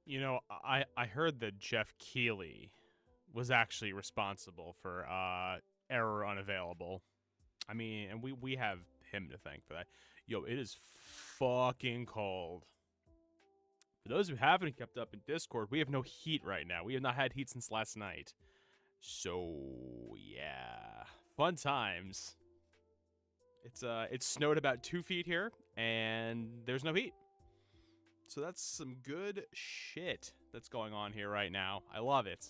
You know, I heard that Jeff Keighley was actually responsible for error unavailable. I mean, and we have him to thank for that. Yo, it is fucking cold. For those who haven't kept up in Discord, we have no heat right now. We have not had heat since last night. So yeah, fun times. It's snowed about 2 feet here, and there's no heat. So that's some good shit that's going on here right now. I love it.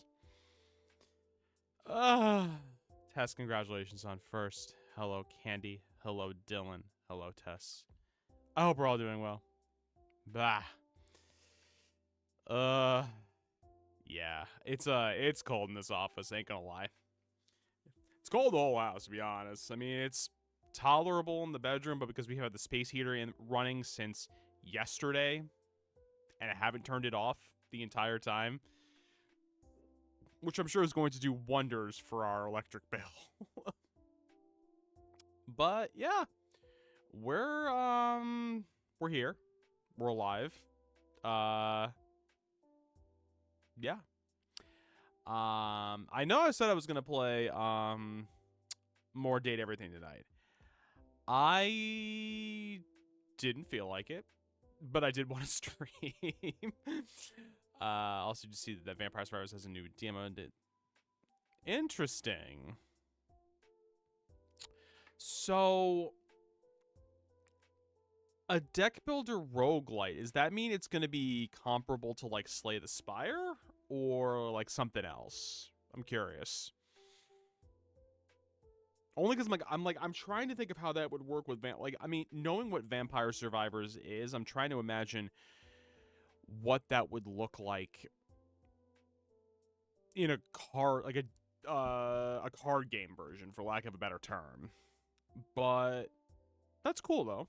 Tess, congratulations on first. Hello, Candy. Hello, Dylan. Hello, Tess. I hope we're all doing well. Bah. Yeah. It's cold in this office, ain't gonna lie. It's cold the whole house, to be honest. I mean, it's tolerable in the bedroom, but because we have the space heater running since yesterday, and I haven't turned it off the entire time, which I'm sure is going to do wonders for our electric bill. But yeah, we're here, we're alive. Yeah. I know I said I was gonna play more Date Everything tonight. I didn't feel like it, but I did want to stream. Also, just see that Vampire Survivors has a new demo. Interesting. So, a deck builder roguelite, does that mean it's going to be comparable to, like, Slay the Spire? Or, like, something else? I'm curious. Only because I'm trying to think of how that would work with knowing what Vampire Survivors is, I'm trying to imagine what that would look like in a card, like a card game version, for lack of a better term. But that's cool though.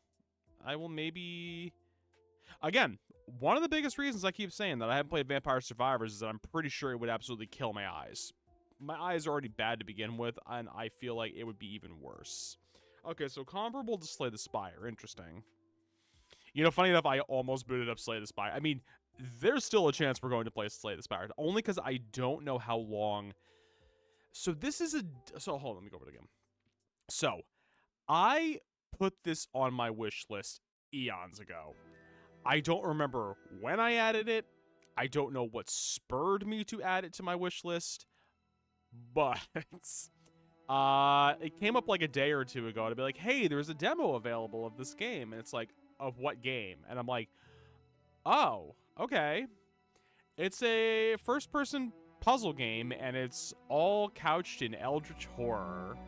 I will maybe, again, one of the biggest reasons I keep saying that I haven't played Vampire Survivors is that I'm pretty sure it would absolutely kill my eyes. My eyes are already bad to begin with, and I feel like it would be even worse. Okay, so comparable to Slay the Spire. Interesting. You know, funny enough, I almost booted up Slay the Spire. I mean, there's still a chance we're going to play Slay the Spire, only because I don't know how long. So this is so hold on, let me go over it again. So, I put this on my wish list eons ago. I don't remember when I added it. I don't know what spurred me to add it to my wish list. But it came up like a day or two ago to be like, hey, there's a demo available of this game. And it's like, of what game? And I'm like, oh, okay. It's a first-person puzzle game, and it's all couched in eldritch horror.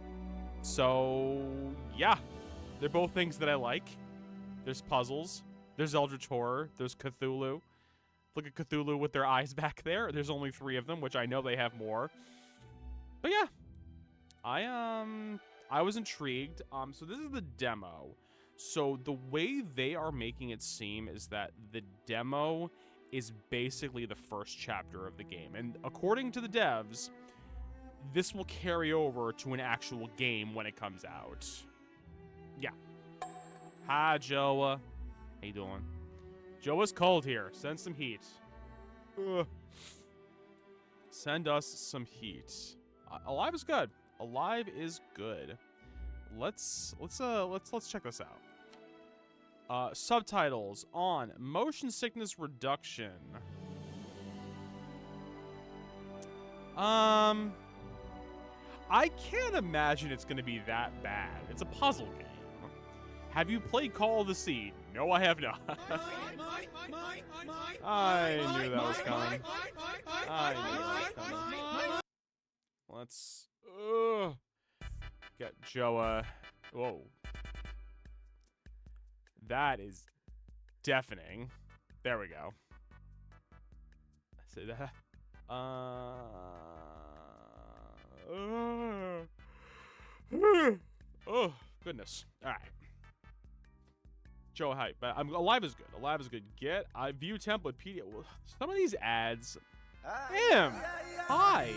So, yeah. They're both things that I like. There's puzzles. There's eldritch horror. There's Cthulhu. Look at Cthulhu with their eyes back there. There's only 3 of them, which I know they have more. But yeah, I was intrigued. So this is the demo. So the way they are making it seem is that the demo is basically the first chapter of the game. And according to the devs, this will carry over to an actual game when it comes out. Yeah. Hi, Joa. How you doing? Joa's cold here. Send some heat. Ugh. Send us some heat. Alive is good. Alive is good. Let's check this out. Subtitles on motion sickness reduction. I can't imagine it's gonna be that bad. It's a puzzle game. Have you played Call of the Sea? No, I have not. I knew that was coming. I knew that was coming. Let's get Joa. Whoa. That is deafening. There we go. I say that. Oh, goodness. All right. Joa hype. But Alive is good. Alive is good. Get view template PDF. Some of these ads. Damn. Hi.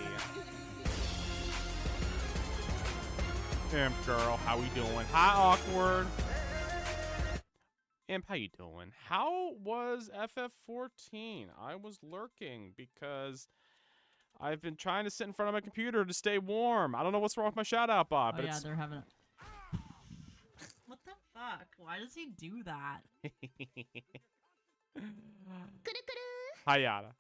Imp girl, how we doing? Hi, awkward. Imp, how you doing? How was FF14? I was lurking because I've been trying to sit in front of my computer to stay warm. I don't know what's wrong with my shout-out bot, Oh but yeah, it's... they're having a... What the fuck? Why does he do that? Hi, Yada.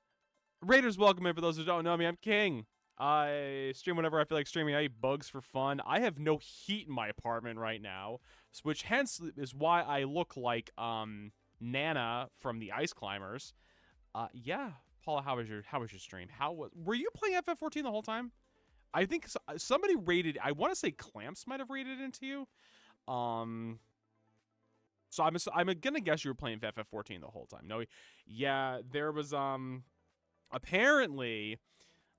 Raiders, welcome in. For those who don't know me, I'm King. I stream whenever I feel like streaming. I eat bugs for fun. I have no heat in my apartment right now, which hence is why I look like Nana from the Ice Climbers. Yeah, Paula, how was your stream? Were you playing FF14 the whole time? I think somebody rated. I want to say Clamps might have rated into you. So I'm gonna guess you were playing FF14 the whole time. No, yeah, there was apparently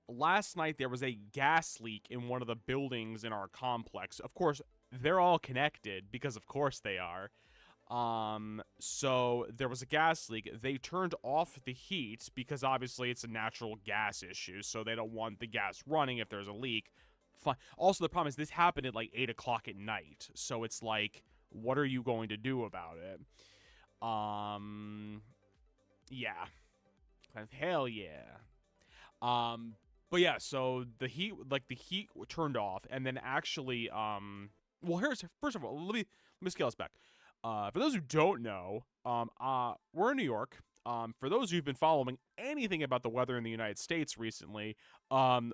last night there was a gas leak in one of the buildings in our complex. Of course, they're all connected because of course they are. So there was a gas leak. They turned off the heat because obviously it's a natural gas issue, so they don't want the gas running if there's a leak. Fine. Also, the problem is this happened at like 8 o'clock at night, so it's like, what are you going to do about it? Yeah. Hell yeah. But yeah, so the heat turned off, and then actually, well, first of all, let me scale this back. For those who don't know, we're in New York. For those who've been following anything about the weather in the United States recently,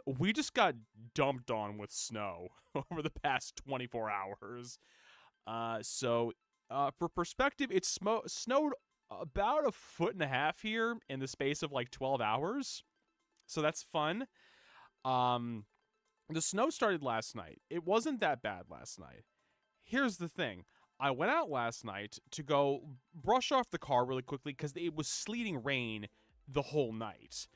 we just got dumped on with snow over the past 24 hours. So, for perspective, it snowed about 1.5 feet here in the space of like 12 hours. So that's fun. The snow started last night. It wasn't that bad last night. Here's the thing. I went out last night to go brush off the car really quickly because it was sleeting rain the whole night.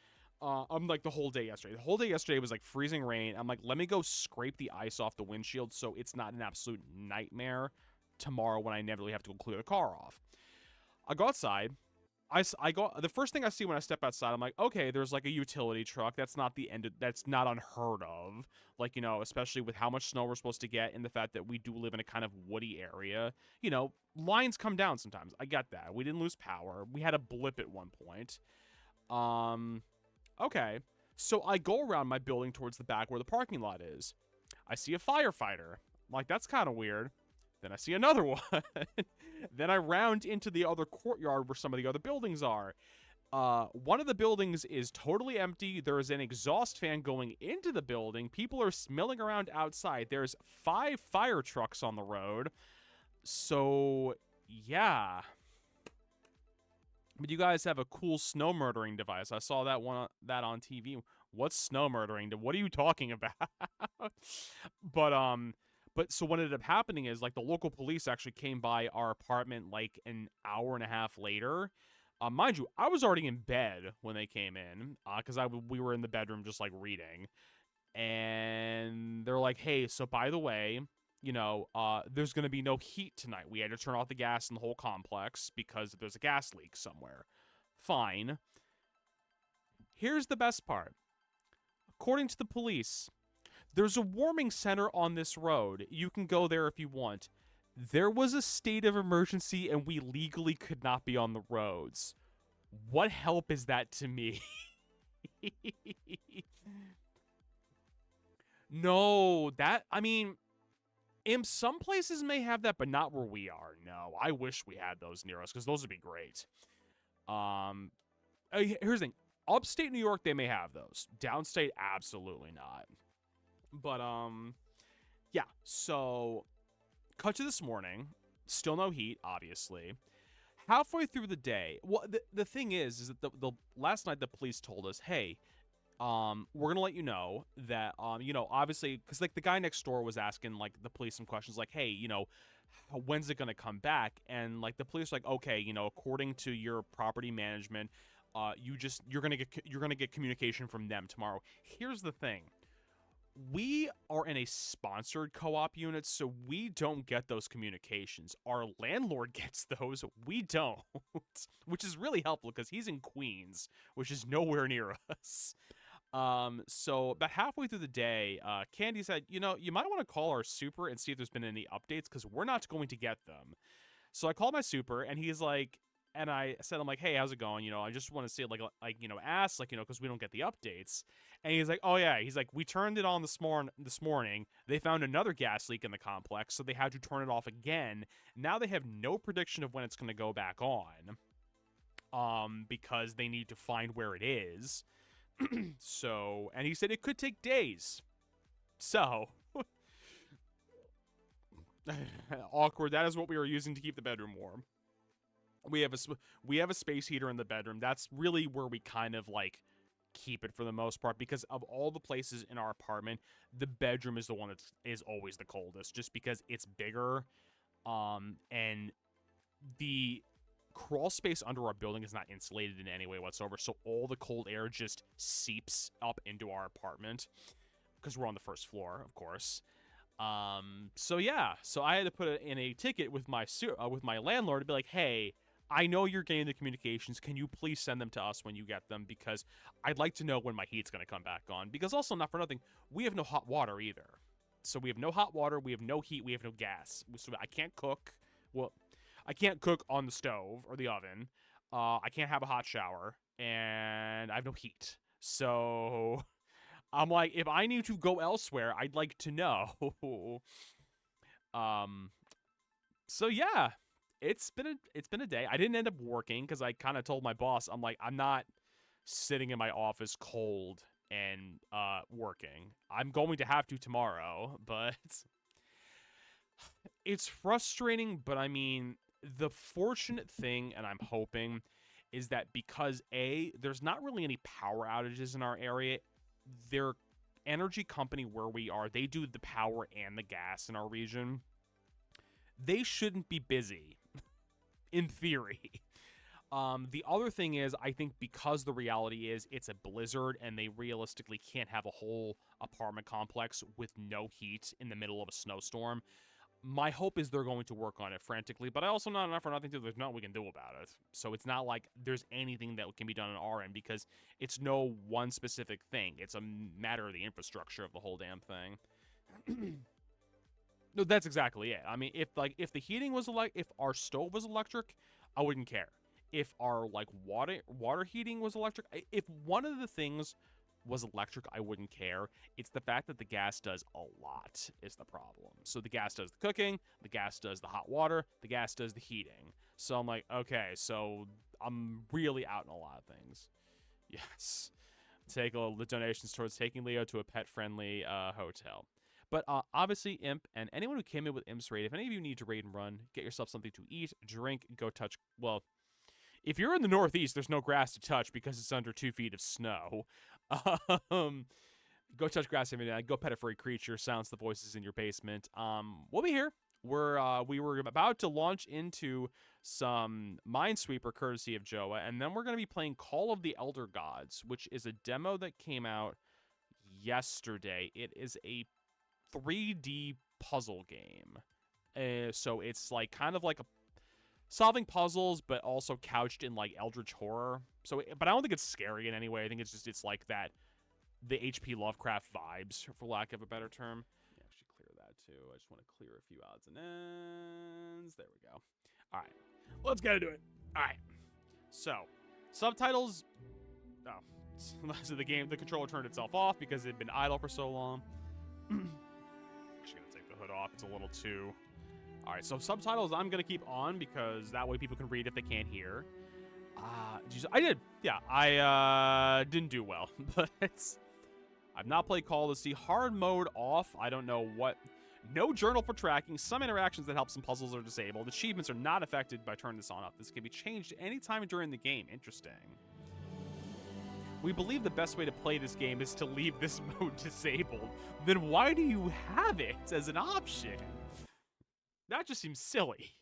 I'm like the whole day yesterday. The whole day yesterday was like freezing rain. I'm like, let me go scrape the ice off the windshield so it's not an absolute nightmare tomorrow when I inevitably have to go clear the car off. I go outside. The first thing I see when I step outside, I'm like, okay, there's like a utility truck. That's not that's not unheard of. Like, especially with how much snow we're supposed to get and the fact that we do live in a kind of woody area. Lines come down sometimes. I get that. We didn't lose power. We had a blip at one point. Okay. So I go around my building towards the back where the parking lot is. I see a firefighter. I'm like, that's kind of weird. Then I see another one. Then I round into the other courtyard where some of the other buildings are. One of the buildings is totally empty. There is an exhaust fan going into the building. People are milling around outside. There's 5 fire trucks on the road. So, yeah. But you guys have a cool snow murdering device. I saw that on TV. What's snow murdering? What are you talking about? But so what ended up happening is like the local police actually came by our apartment like an hour and a half later. Mind you, I was already in bed when they came in because we were in the bedroom just like reading, and they're like, "Hey, so by the way, there's gonna be no heat tonight. We had to turn off the gas in the whole complex because there's a gas leak somewhere." Fine. Here's the best part. According to the police, there's a warming center on this road. You can go there if you want. There was a state of emergency and we legally could not be on the roads. What help is that to me? No, in some places may have that, but not where we are. No, I wish we had those near us because those would be great. Here's the thing. Upstate New York, they may have those. Downstate, absolutely not. But, yeah, so, cut to this morning, still no heat, obviously. Halfway through the day, well, the thing is that the last night the police told us, hey, we're gonna let you know that, obviously, because, like, the guy next door was asking, like, the police some questions, like, hey, when's it gonna come back? And, like, the police are like, okay, according to your property management, you're gonna get communication from them tomorrow. Here's the thing. We are in a sponsored co-op unit, so we don't get those communications. Our landlord gets those. We don't, which is really helpful because he's in Queens, which is nowhere near us. So about halfway through the day, Candy said, you might want to call our super and see if there's been any updates because we're not going to get them. So I called my super, and he's like, and I said, I'm like, hey, how's it going? You know, I just want to see, like, you know, ask, like, you know, because we don't get the updates. And he's like, oh yeah, he's like, we turned it on this morning. They found another gas leak in the complex, so they had to turn it off again. Now they have no prediction of when it's going to go back on, because they need to find where it is. So, and he said it could take days. So, awkward. That is what we were using to keep the bedroom warm. We have a space heater in the bedroom. That's really where we kind of like keep it for the most part, because of all the places in our apartment, the bedroom is the one that is always the coldest, just because it's bigger, and the crawl space under our building is not insulated in any way whatsoever, so all the cold air just seeps up into our apartment because we're on the first floor, of course. So yeah, so I had to put in a ticket with my landlord to be like, hey, I know you're getting the communications. Can you please send them to us when you get them? Because I'd like to know when my heat's going to come back on. Because also, not for nothing, we have no hot water either. So we have no hot water, we have no heat, we have no gas. So I can't cook. Well, I can't cook on the stove or the oven. I can't have a hot shower, and I have no heat. So I'm like, if I need to go elsewhere, I'd like to know. um, so yeah, it's been a day. I didn't end up working because I kind of told my boss, I'm like, I'm not sitting in my office cold and working. I'm going to have to tomorrow, but it's frustrating. But I mean, the fortunate thing, and I'm hoping, is that because there's not really any power outages in our area. Their energy company where we are, they do the power and the gas in our region. They shouldn't be busy, in theory. The other thing is, I think because the reality is it's a blizzard and they realistically can't have a whole apartment complex with no heat in the middle of a snowstorm, my hope is they're going to work on it frantically, but I also not enough for nothing to there's nothing we can do about it. So it's not like there's anything that can be done on our end because it's no one specific thing. It's a matter of the infrastructure of the whole damn thing. No, that's exactly it. I mean, if the heating was if our stove was electric, I wouldn't care. If our water heating was electric, if one of the things was electric, I wouldn't care. It's the fact that the gas does a lot is the problem. So the gas does the cooking, the gas does the hot water, the gas does the heating. So I'm like, okay, so I'm really out in a lot of things. Yes. Take all the donations towards taking Leo to a pet-friendly hotel. But obviously, Imp, and anyone who came in with Imp's raid, if any of you need to raid and run, get yourself something to eat, drink, go touch, well, if you're in the Northeast, there's no grass to touch because it's under 2 feet of snow. Go touch grass every day. Go pet a furry creature. Silence the voices in your basement. We'll be here. We were about to launch into some Minesweeper courtesy of Joa, and then we're going to be playing Call of the Elder Gods, which is a demo that came out yesterday. It is a 3D puzzle game. So it's like kind of like a solving puzzles, but also couched in like eldritch horror. So, but I don't think it's scary in any way. I think it's like that, the H.P. Lovecraft vibes, for lack of a better term. Yeah, actually clear that too. I just want to clear a few odds and ends. There we go. All right, let's get into it. All right. So, subtitles. Oh, so the controller turned itself off because it had been idle for so long. Actually gonna take the hood off. It's a little too. All right, so subtitles I'm going to keep on because that way people can read if they can't hear. I did. Yeah, I didn't do well, but I've not played Call of the Sea. Hard mode off. I don't know what. No journal for tracking. Some interactions that help some puzzles are disabled. Achievements are not affected by turning this on off. This can be changed anytime during the game. Interesting. We believe the best way to play this game is to leave this mode disabled. Then why do you have it as an option? That just seems silly.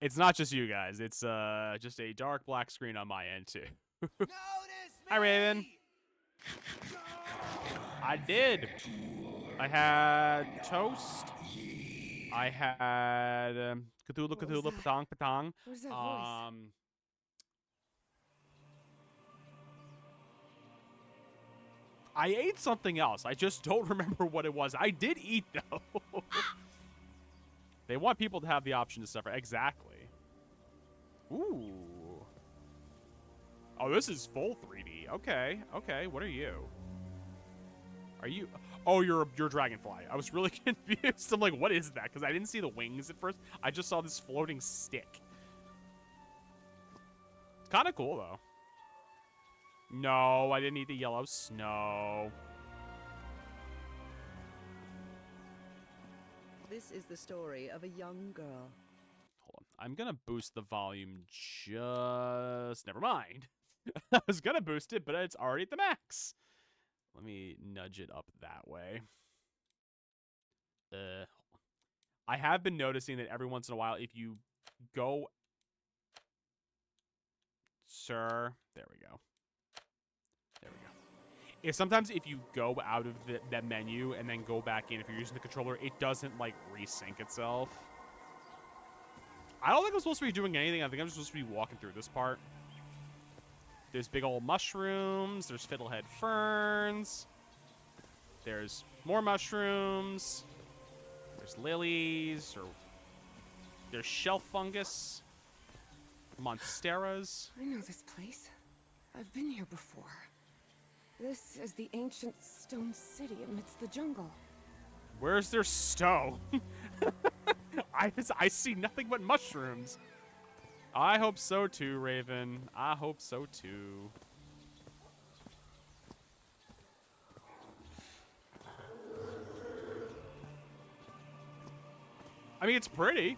It's not just you guys. It's just a dark black screen on my end too. Hi, Raven. I did. I had toast. I had Cthulhu, Patong, Patong. Where's that voice? I ate something else. I just don't remember what it was. I did eat, though. They want people to have the option to suffer. Exactly. Ooh. Oh, this is full 3D. Okay. Okay. What are you? Are you... Oh, you're a dragonfly. I was really confused. I'm like, what is that? Because I didn't see the wings at first. I just saw this floating stick. It's kind of cool, though. No, I didn't eat the yellow snow. This is the story of a young girl. Hold on. I'm going to boost the volume just... Never mind. I was going to boost it, but it's already at the max. Let me nudge it up that way. I have been noticing that every once in a while, if you go... Sir. There we go. There we go. Sometimes if you go out of that menu and then go back in, if you're using the controller, it doesn't, like, resync itself. I don't think I'm supposed to be doing anything. I think I'm supposed to be walking through this part. There's big old mushrooms. There's fiddlehead ferns. There's more mushrooms. There's lilies. Or there's shelf fungus. Monsteras. I know this place. I've been here before. This is the ancient stone city amidst the jungle. Where's their stone? I see nothing but mushrooms. I hope so too, Raven. I hope so too. I mean, it's pretty.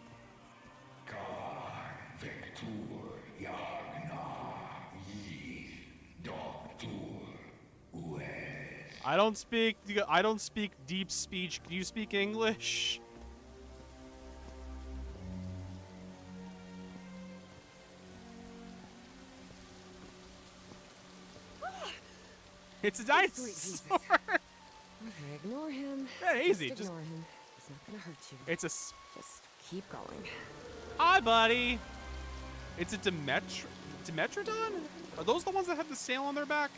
I don't speak deep speech. Can you speak English? It's a dinosaur. Okay, ignore him. Yeah, easy. Just ignore him. He's not gonna hurt you. It's a... Just keep going. Hi, buddy. It's a Dimetrodon? Are those the ones that have the sail on their back?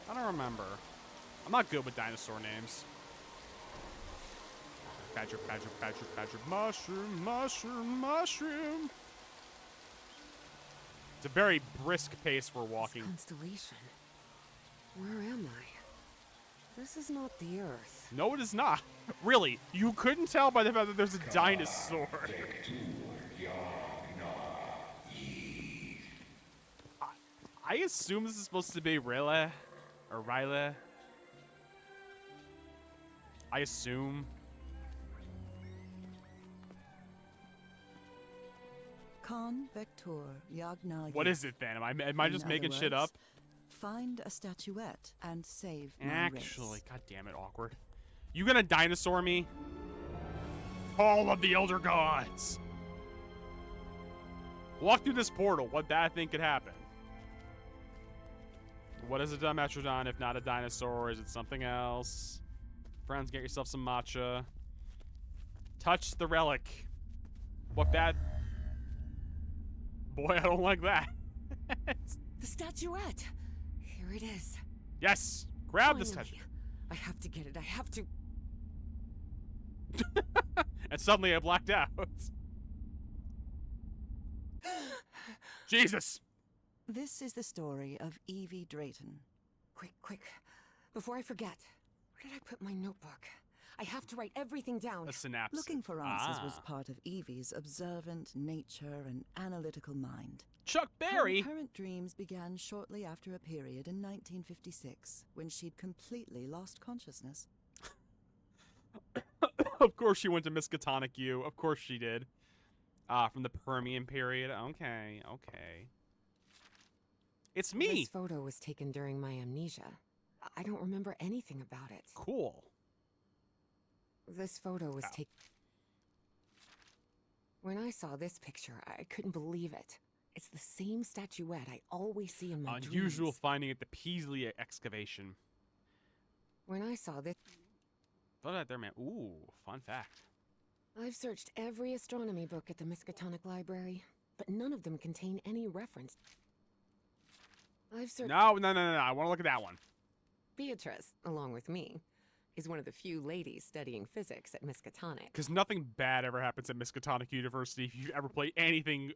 I don't remember. I'm not good with dinosaur names. Badger, badger, badger, badger. Mushroom, mushroom, mushroom. It's a very brisk pace we're walking. This constellation. Where am I? This is not the Earth. No, it is not. Really, you couldn't tell by the fact that there's a dinosaur. I assume this is supposed to be Rilla or Ryla. I assume. Con Vector Yagna. What is it then? Am I just making shit up? Find a statuette and save my Actually, race. god damn it, awkward. You gonna dinosaur me? All of the Elder Gods! Walk through this portal. What bad thing could happen? What is a Dimetrodon if not a dinosaur? Is it something else? Friends, get yourself some matcha. Touch the relic. What bad... Boy, I don't like that. The statuette! Here it is. Yes! Grab the Finally. statuette. I have to get it. I have to. And suddenly I blacked out. Jesus! This is the story of Evie Drayton. Quick, quick. Before I forget. Where did I put my notebook? I have to write everything down. A synapse. Looking for answers was Ah. part of Evie's observant nature and analytical mind. Chuck Berry! Her current dreams began shortly after a period in 1956 when she'd completely lost consciousness. Of course she went to Miskatonic U. Of course she did. From the Permian period. Okay, okay. It's me! This photo was taken during my amnesia. I don't remember anything about it. Cool. This photo was taken... When I saw this picture, I couldn't believe it. It's the same statuette I always see in my Unusual dreams. finding at the Peasley excavation. When I saw this... Look at that there, man. Ooh, fun fact. I've searched every astronomy book at the Miskatonic Library, but none of them contain any reference. I've searched... No. I want to look at that one. Beatrice, along with me, is one of the few ladies studying physics at Miskatonic. Because nothing bad ever happens at Miskatonic University. If you ever play anything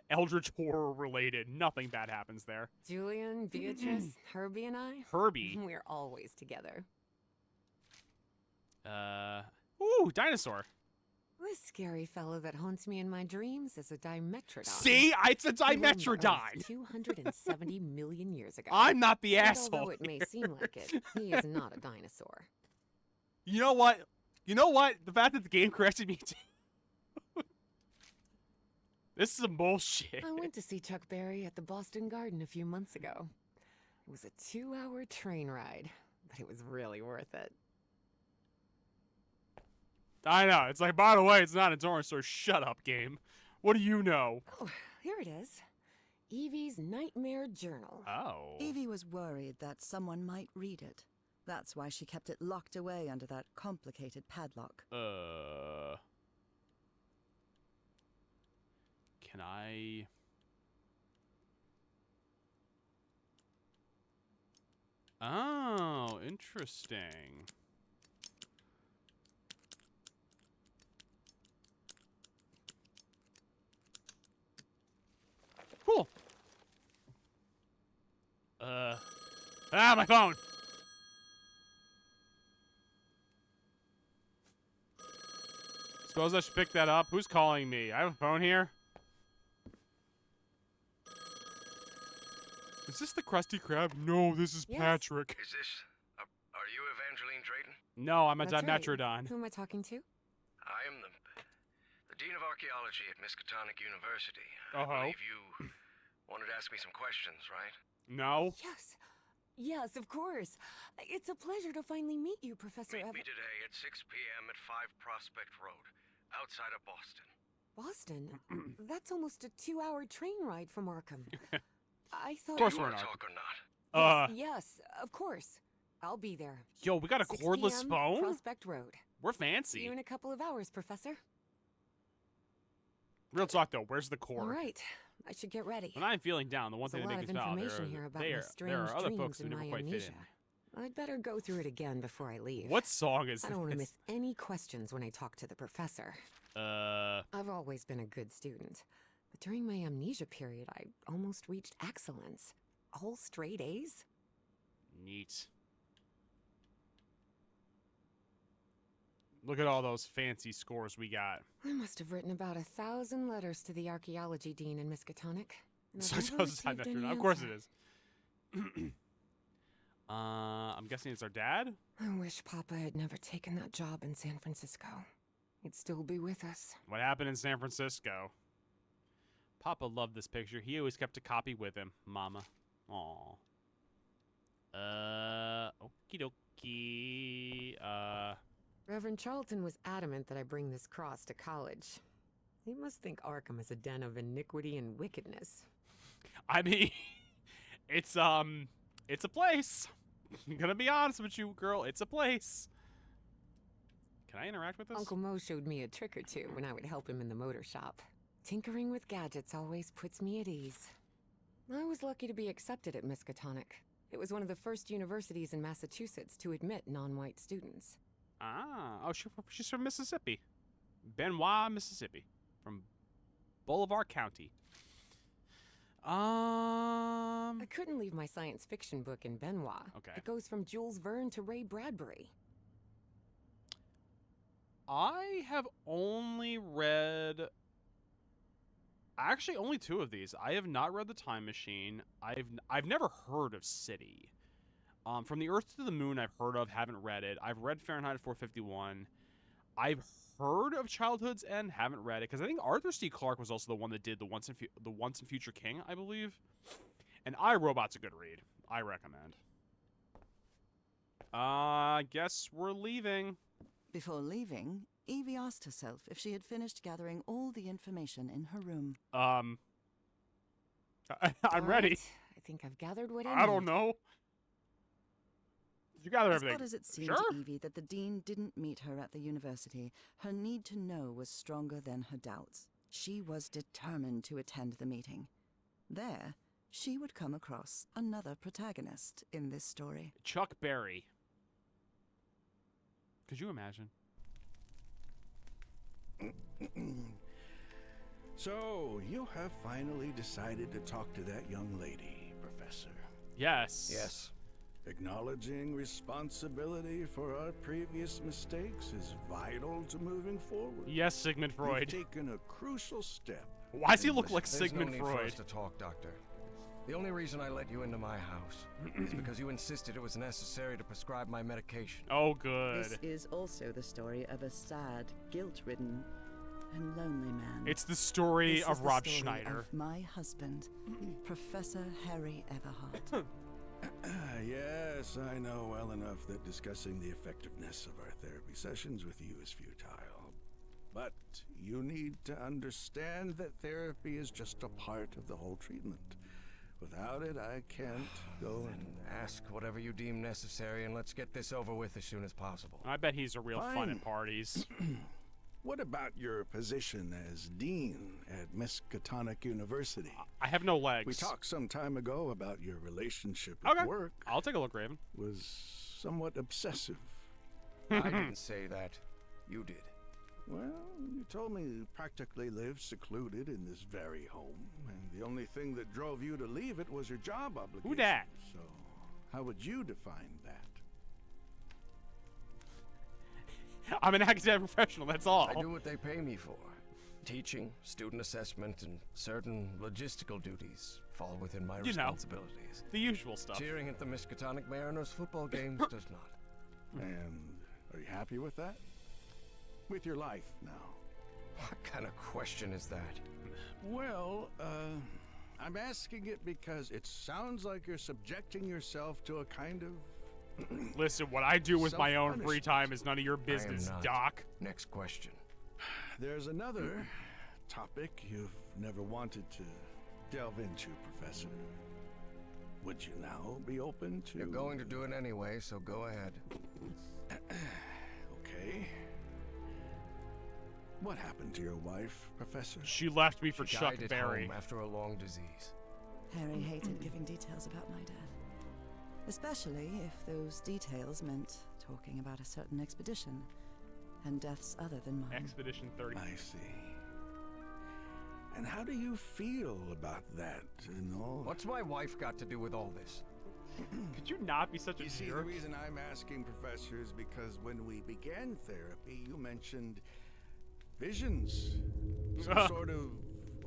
Eldritch horror related, nothing bad happens there. Julian, Beatrice, Herbie, and I, Herbie. we're always together. Ooh, dinosaur. This scary fellow that haunts me in my dreams is a Dimetrodon. See, it's a He roamed the Dimetrodon. Earth 270 million years ago. I'm not the And asshole. although it may seem like it, he is not a dinosaur. You know what? You know what? The fact that the game corrected me too. This is some bullshit. I went to see Chuck Berry at the Boston Garden a few months ago. It was a 2-hour train ride, but it was really worth it. I know. It's like, by the way, it's not a dinosaur. Shut up, game. What do you know? Oh, here it is. Evie's Nightmare Journal. Oh. Evie was worried that someone might read it. That's why she kept it locked away under that complicated padlock. Can I... Oh, interesting. Cool. My phone. Suppose I should pick that up. Who's calling me? I have a phone here. Is this the Krusty Krab? No, this is Yes. Patrick. Is this... are you Evangeline Drayton? No, I'm a That's right. Dimetrodon. Who am I talking to? I am the Dean of Archaeology at Miskatonic University. Uh-huh. I believe you wanted to ask me some questions, right? No. Yes. Yes, of course. It's a pleasure to finally meet you, Professor Meet me today at 6 p.m. at 5 Prospect Road, outside of Boston. Boston? That's almost a 2-hour train ride from Arkham. I thought... Of course You we're want to not. talk or not? Yes, of course. I'll be there. Yo, we got a 6 cordless p.m., phone? Prospect Road. We're See fancy. you in a couple of hours, Professor. Real talk, though. Where's the cord? All right. I should get ready. When I'm feeling down, the one There's thing a that lot makes of me smile, information here about my there strange are other dreams folks who and never my quite fit amnesia. in. I'd better go through it again before I leave. What song is I don't want to this? miss any questions when I talk to the professor. I've always been a good student, but during my amnesia period, I almost reached excellence. All straight A's? Neat. Look at all those fancy scores we got. I must have written about 1,000 letters to the archaeology dean in Miskatonic. and So I've never does received any Dimetrodon. Of course it answer. is. I'm guessing it's our dad? I wish Papa had never taken that job in San Francisco. He'd still be with us. What happened in San Francisco? Papa loved this picture. He always kept a copy with him. Mama. Aw. Okie dokie. Reverend Charlton was adamant that I bring this cross to college. He must think Arkham is a den of iniquity and wickedness. I mean, it's a place. I'm gonna be honest with you, girl. It's a place. Can I interact with this? Uncle Mo showed me a trick or two when I would help him in the motor shop. Tinkering with gadgets always puts me at ease. I was lucky to be accepted at Miskatonic. It was one of the first universities in Massachusetts to admit non-white students. Oh, she's from Mississippi. Benoit, Mississippi. From Bolivar County. I couldn't leave my science fiction book in Benoit. Okay. It goes from Jules Verne to Ray Bradbury. I have only read... Actually, only 2 of these. I have not read The Time Machine. I've never heard of City. From the Earth to the Moon, I've heard of, haven't read it. I've read Fahrenheit 451. I've heard of Childhood's End, haven't read it, because I think Arthur C. Clarke was also the one that did the Once and Future King, I believe. And I, Robot's a good read. I recommend. Guess we're leaving. Before leaving, Evie asked herself if she had finished gathering all the information in her room. I'm All ready. right, I think I've gathered what I I don't need. know. You gather As everything. odd as it seemed Sure. to Evie that the dean didn't meet her at the university, her need to know was stronger than her doubts. She was determined to attend the meeting. There, she would come across another protagonist in this story. Chuck Berry. Could you imagine? So, you have finally decided to talk to that young lady, Professor. Yes. Yes. Acknowledging responsibility for our previous mistakes is vital to moving forward. Yes, Sigmund Freud. You've taken a crucial step. Why does he look like There's Sigmund no need for Freud? us to talk, Doctor. The only reason I let you into my house is because you insisted it was necessary to prescribe my medication. Oh, good. This is also the story of a sad, guilt-ridden, and lonely man. It's the story This of is the Rob story Schneider. of my husband, Professor Harry Everhart. Yes, I know well enough that discussing the effectiveness of our therapy sessions with you is futile. But you need to understand that therapy is just a part of the whole treatment. Without it, I can't go and... Ask whatever you deem necessary, and let's get this over with as soon as possible. I bet he's a real fun Fine. at parties. What about your position as dean at Miskatonic University? I have no legs. We talked some time ago about your relationship Okay. at work I'll take a look, Raven. was somewhat obsessive. I didn't say that. You did. Well, you told me you practically lived secluded in this very home, and the only thing that drove you to leave it was your job obligation. Who dat? So, how would you define that? I'm an academic professional, that's all. I do what they pay me for. Teaching, student assessment, and certain logistical duties fall within my You know. responsibilities. The usual stuff. Cheering at the Miskatonic Mariners football games does not. And are you happy with that? With your life now? What kind of question is that? Well, I'm asking it because it sounds like you're subjecting yourself to a kind of... Listen, what I do with my own free Self-punishment. time is none of your business, not. Doc. Next question. There's another topic you've never wanted to delve into, Professor. Would you now be open to... You're going to do it anyway, so go ahead. Okay. What happened to your wife, Professor? She left me for She Chuck died at Berry. home after a long disease. Harry hated giving details about my death, especially if those details meant talking about a certain expedition and deaths other than mine. Expedition 30. I see. And how do you feel about that and all? What's my wife got to do with all this? Could you not be such a You see, the jerk? reason I'm asking, Professor, is because when we began therapy, you mentioned visions. Some sort of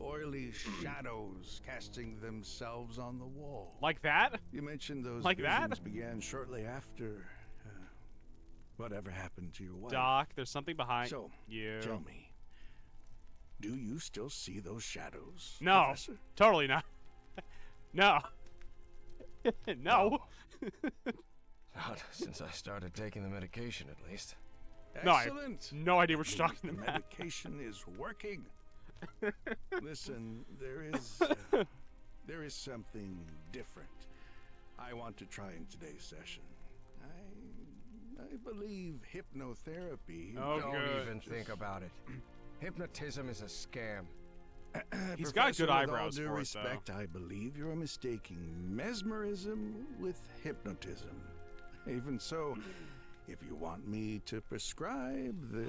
oily shadows casting themselves on the wall. Like that? You mentioned those Like that? visions began shortly after whatever happened to your wife. Doc, there's something behind So, you. tell me, do you still see those shadows, No, Professor? totally not. No. No. Not since I started taking the medication, at least. No, I have Excellent. no idea what you're Means talking the about. medication is working. Listen, there is something different I want to try in today's session. I believe hypnotherapy. Oh, Don't good. even think about it. Hypnotism is a scam. He's got Professor, good eyebrows with all due for it, though. respect, I believe you're mistaking mesmerism with hypnotism. Even so, if you want me to prescribe the...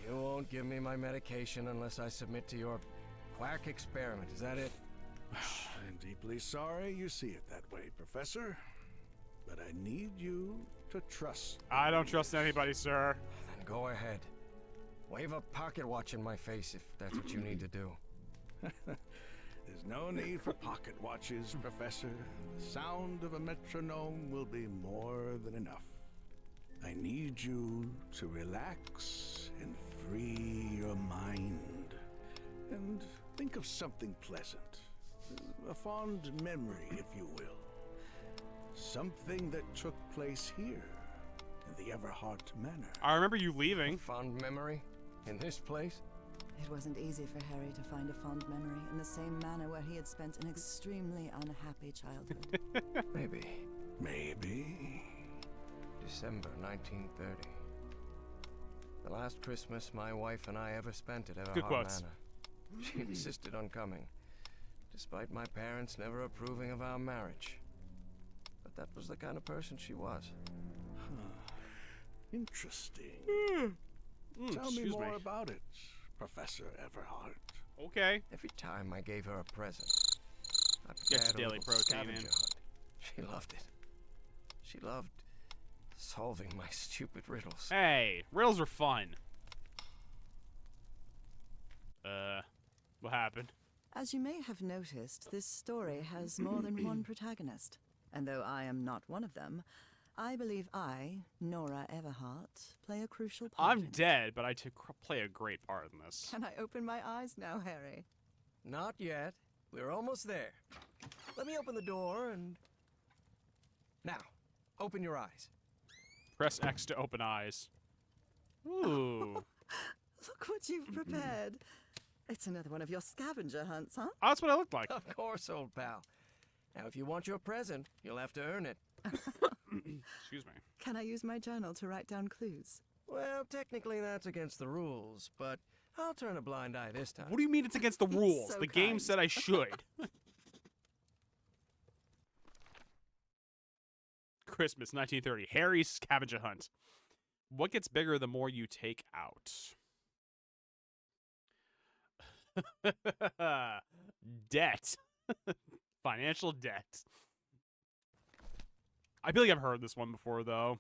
You won't give me my medication unless I submit to your quack experiment. Is that it? I'm deeply sorry you see it that way, Professor. But I need you to trust me. I don't trust anybody, sir. Then go ahead. Wave a pocket watch in my face if that's what you need to do. There's no need for pocket watches, Professor. The sound of a metronome will be more than enough. I need you to relax and free your mind. And think of something pleasant. A fond memory, if you will. Something that took place here, in the Everhart Manor. I remember you leaving. Fond memory? In this place? It wasn't easy for Harry to find a fond memory in the same manor where he had spent an extremely unhappy childhood. Maybe. Maybe. December 1930. The last Christmas my wife and I ever spent at Good Everhart quotes. Manor. She insisted on coming despite my parents never approving of our marriage. But that was the kind of person she was. Interesting. Tell me Excuse more me. about it, Professor Everhart. Okay. Every time I gave her a present, I Get prepared your a daily little protein in. scavenger hunt. She loved it. She loved solving my stupid riddles. Hey, riddles are fun. What happened? As you may have noticed, this story has more than one protagonist. And though I am not one of them, I believe I, Nora Everhart, play a crucial part I'm in it. dead, but I play a great part in this. Can I open my eyes now, Harry? Not yet. We're almost there. Let me open the door and... Now, open your eyes. Press X to open eyes. Ooh. Look what you've prepared. It's another one of your scavenger hunts, huh? Oh, that's what I look like. Of course, old pal. Now, if you want your present, you'll have to earn it. Excuse me. Can I use my journal to write down clues? Well, technically that's against the rules, but I'll turn a blind eye this time. What do you mean it's against the rules? so The game kind. said I should. Christmas 1930. Harry's scavenger hunt. What gets bigger the more you take out? Debt. Financial debt. I feel like I've heard this one before, though.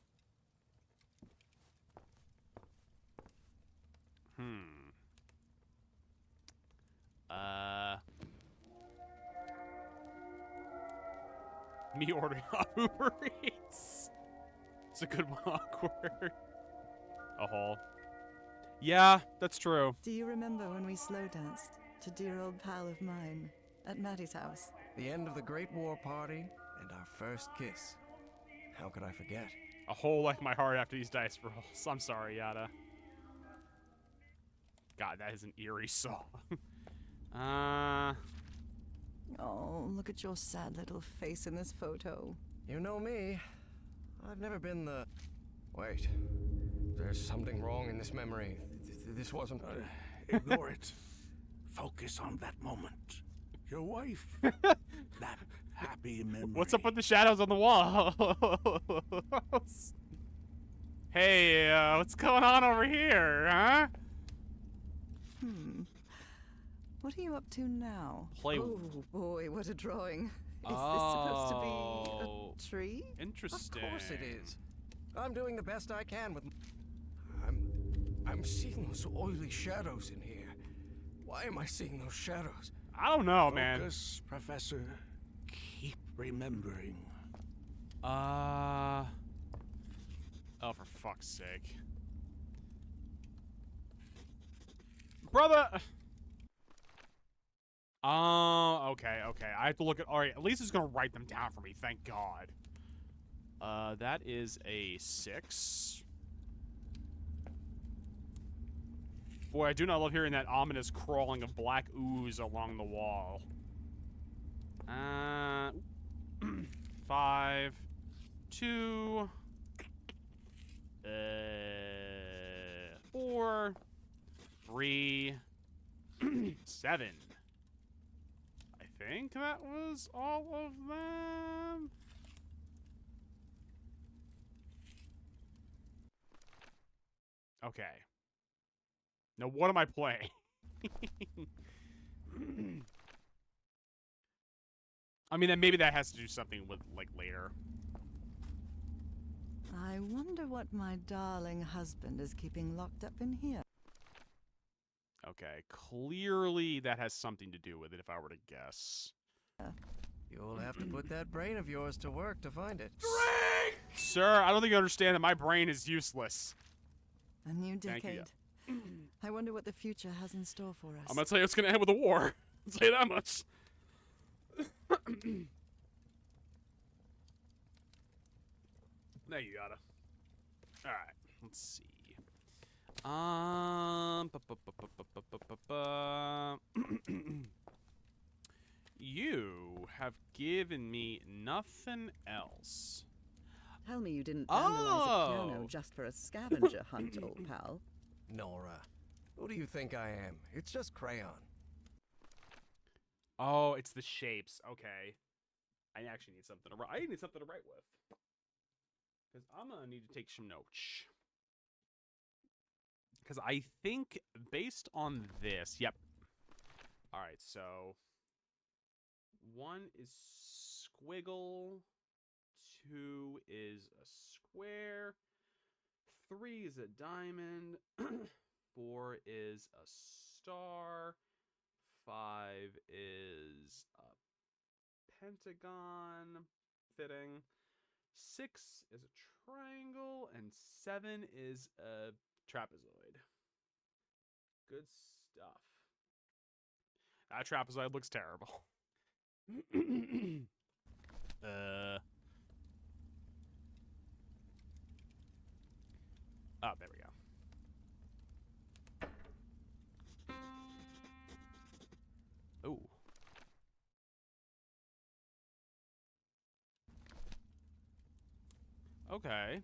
Me ordering off Uber Eats. It's a good one. Awkward. A hole. Yeah, that's true. Do you remember when we slow danced to dear old pal of mine at Maddie's house? The end of the Great War Party and our first kiss. How could I forget? A hole like my heart after these dice rolls. I'm sorry, Yada. God, that is an eerie song. Oh, look at your sad little face in this photo. You know me. I've never been the... Wait. There's something wrong in this memory. This wasn't... Ignore it. Focus on that moment. Your wife. That happy memory. What's up with the shadows on the wall? Hey, what's going on over here, huh? What are you up to now? Play- Oh boy, what a drawing. Is this supposed to be a tree? Interesting. Of course it is. I'm doing the best I can with... I'm seeing those oily shadows in here. Why am I seeing those shadows? I don't know, man. Focus, Professor. Keep remembering. Oh, for fuck's sake. Brother! Oh, okay. I have to look at... Alright, at least it's gonna write them down for me, thank God. That is a 6. Boy, I do not love hearing that ominous crawling of black ooze along the wall. 5, 2, 4, 3, 7. I think that was all of them. Okay. Now what am I playing? I mean, then maybe that has to do something with, like, later. I wonder what my darling husband is keeping locked up in here. Okay, clearly that has something to do with it if I were to guess. You'll have to put that brain of yours to work to find it. Sir, I don't think you understand that my brain is useless. A new Thank you. decade. I wonder what the future has in store for us. I'm gonna tell you it's gonna end with a war. I'll tell you that much. There you gotta. Alright, let's see. You have given me nothing else. Tell me you didn't vandalize a piano Oh. just for a scavenger hunt, old pal. Nora, who do you think I am? It's just crayon. Oh, it's the shapes. Okay. I actually need something to write. I need something to write with. Because I'm going to need to take some notes. Because I think based on this, yep. All right, so 1 is squiggle, 2 is a square, 3 is a diamond, 4 is a star, 5 is a pentagon, fitting, 6 is a triangle, and 7 is a trapezoid. Good stuff. That trapezoid looks terrible. Oh, there we go. Ooh. Okay.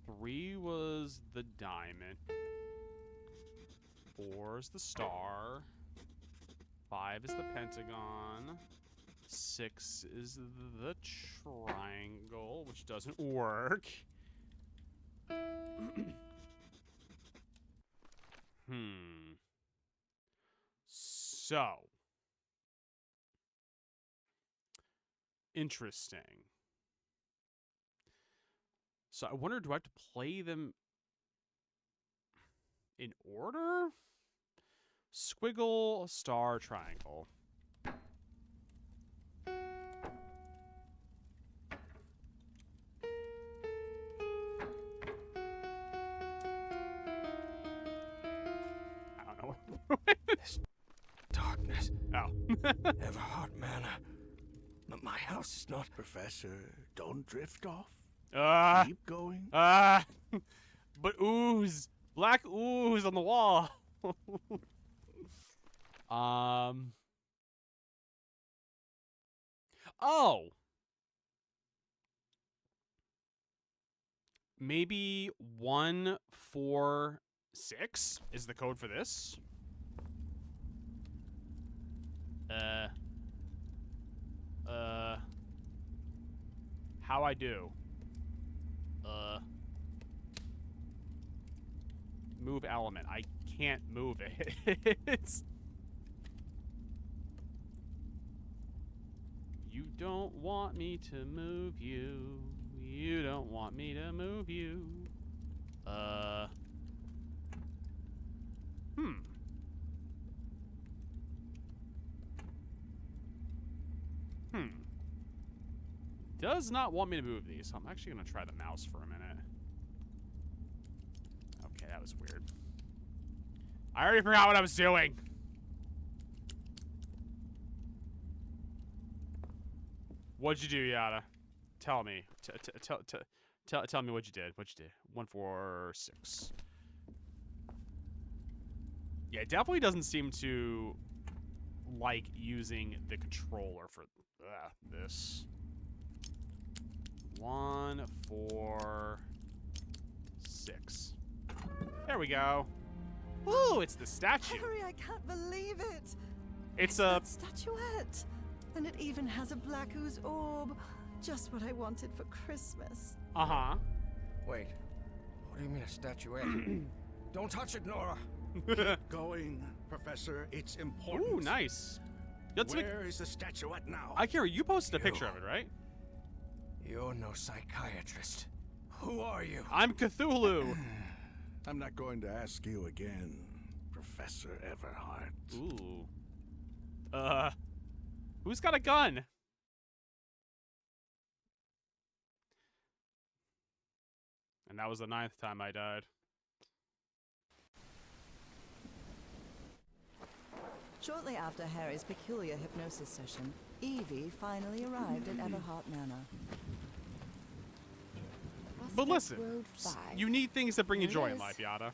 3 was the diamond. 4 is the star. 5 is the pentagon. 6 is the triangle, which doesn't work. So. Interesting. So I wonder, do I have to play them in order? Squiggle, star, triangle. I don't know. This darkness. Oh. Everhart Manor. But my house is not. Professor, don't drift off. Keep going. But ooze. Black ooze on the wall. Oh. Maybe 146 is the code for this. How I do? Move element. I can't move it. It's... You don't want me to move you. You don't want me to move you. Does not want me to move these, so I'm actually going to try the mouse for a minute. Okay, that was weird. I already forgot what I was doing. What'd you do, Yada? Tell me. Tell me what you did. What you did. 146. Yeah, it definitely doesn't seem to like using the controller for this. 146. There we go. Ooh, it's the statue. Harry, I can't believe it. It's a statuette. And it even has a black ooze orb. Just what I wanted for Christmas. Uh-huh. Wait. What do you mean a statuette? Don't touch it, Nora. Going, Professor. It's important. Ooh, nice. Where is the statuette now? Akira, you posted a picture of it, right? You're no psychiatrist. Who are you? I'm Cthulhu. I'm not going to ask you again, Professor Everhart. Ooh. Who's got a gun? And that was the 9th time I died. Shortly after Harry's peculiar hypnosis session, Evie finally arrived at Everhart Manor. But listen, Road 5. you need things that bring you There it joy in is. life, Yada.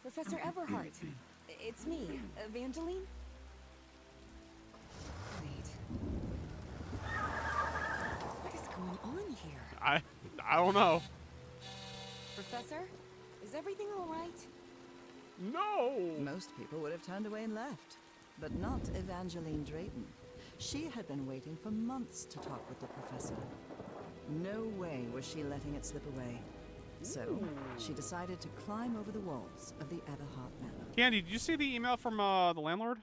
Professor Everhart. It's me, Evangeline. Wait. What is going on here? I don't know. Professor, is everything all right? No. Most people would have turned away and left. But not Evangeline Drayton. She had been waiting for months to talk with the professor. No way was she letting it slip away. So, she decided to climb over the walls of the Everhart Manor. Candy, did you see the email from the landlord?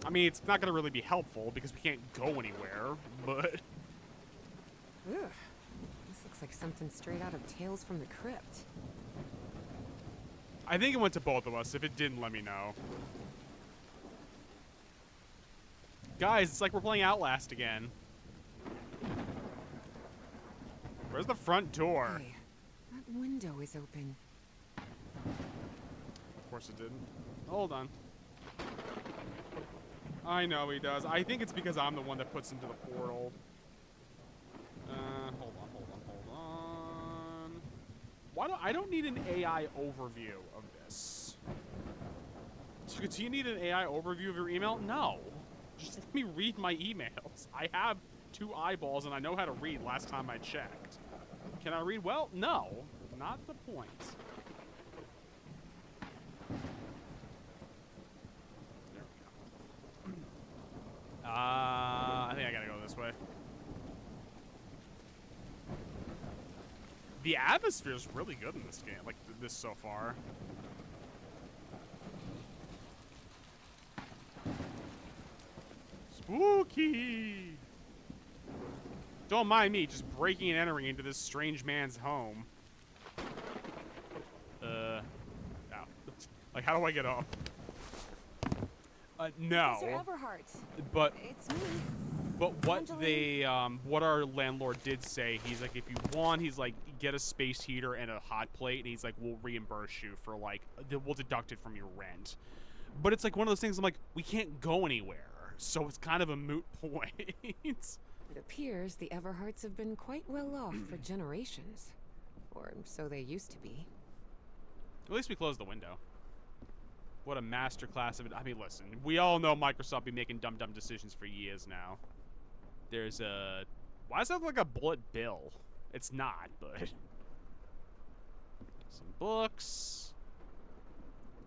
I mean, it's not going to really be helpful because we can't go anywhere, but... Ugh. This looks like something straight out of Tales from the Crypt. I think it went to both of us. If it didn't, let me know. Guys, it's like we're playing Outlast again. Where's the front door? Hey, that window is open. Of course it didn't. Hold on. I know he does. I think it's because I'm the one that puts him to the portal. Hold on. Why don't I don't need an AI overview of this? So, do you need an AI overview of your email? No. Just let me read my emails. I have 2 eyeballs and I know how to read last time I checked. Can I read well? No. Not the point. There we go. I think I gotta go this way. The atmosphere is really good in this game, like this so far. Spooky! Don't mind me just breaking and entering into this strange man's home. Ow. Like, how do I get up? No. Professor Everhart. But It's me. But what Evangeline. they, what our landlord did say, he's like, if you want, he's like, get a space heater and a hot plate, and he's like, we'll reimburse you for like, we'll deduct it from your rent. But it's like one of those things, I'm like, we can't go anywhere, so it's kind of a moot point. It appears the Everharts have been quite well off for generations. Or so they used to be. At least we closed the window. What a masterclass of it. I mean, listen, we all know Microsoft be making dumb decisions for years now. There's a... Why does that look like a bullet bill? It's not, but... Some books.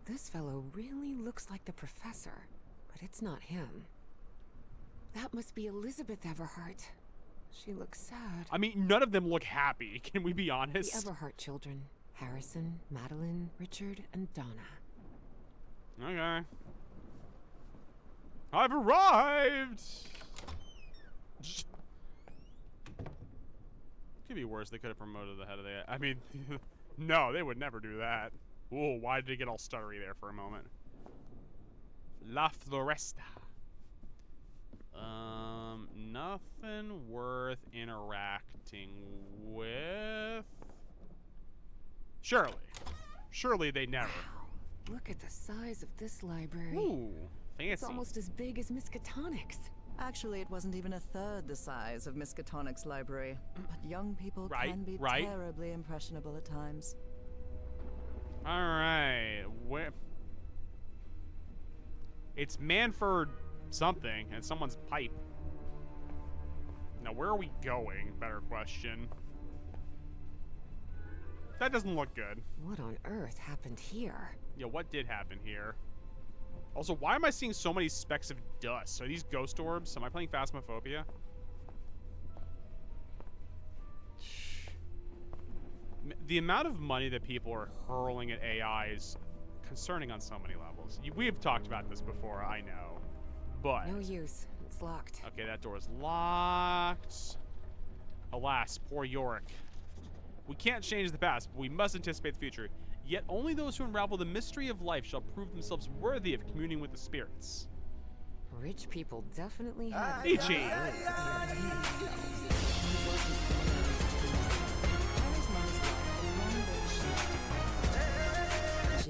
This fellow really looks like the professor, but it's not him. That must be Elizabeth Everhart. She looks sad. I mean, none of them look happy. Can we be The honest? Everhart children. Harrison, Madeline, Richard, and Donna. Okay. I've arrived! Could be worse. They could have promoted the head of the... I mean, no, they would never do that. Whoa, why did it get all stuttery there for a moment? La Floresta. Nothing worth interacting with. Surely. Surely they never. Wow. Look at the size of this library. Ooh, fancy. It's almost as big as Miskatonic's. Actually, it wasn't even a third the size of Miskatonic's library. But young people can be right. terribly impressionable at times. All right, where? It's Manford something, and someone's pipe. Now, where are we going? Better question. That doesn't look good. What on earth happened here? Yeah, what did happen here? Also, why am I seeing so many specks of dust? Are these ghost orbs? Am I playing Phasmophobia? The amount of money that people are hurling at AI is concerning on so many levels. We've talked about this before, I know. But... No use. It's locked. Okay, that door is locked. Alas, poor Yorick. We can't change the past, but we must anticipate the future. Yet only those who unravel the mystery of life shall prove themselves worthy of communing with the spirits. Rich people definitely have... Ichi!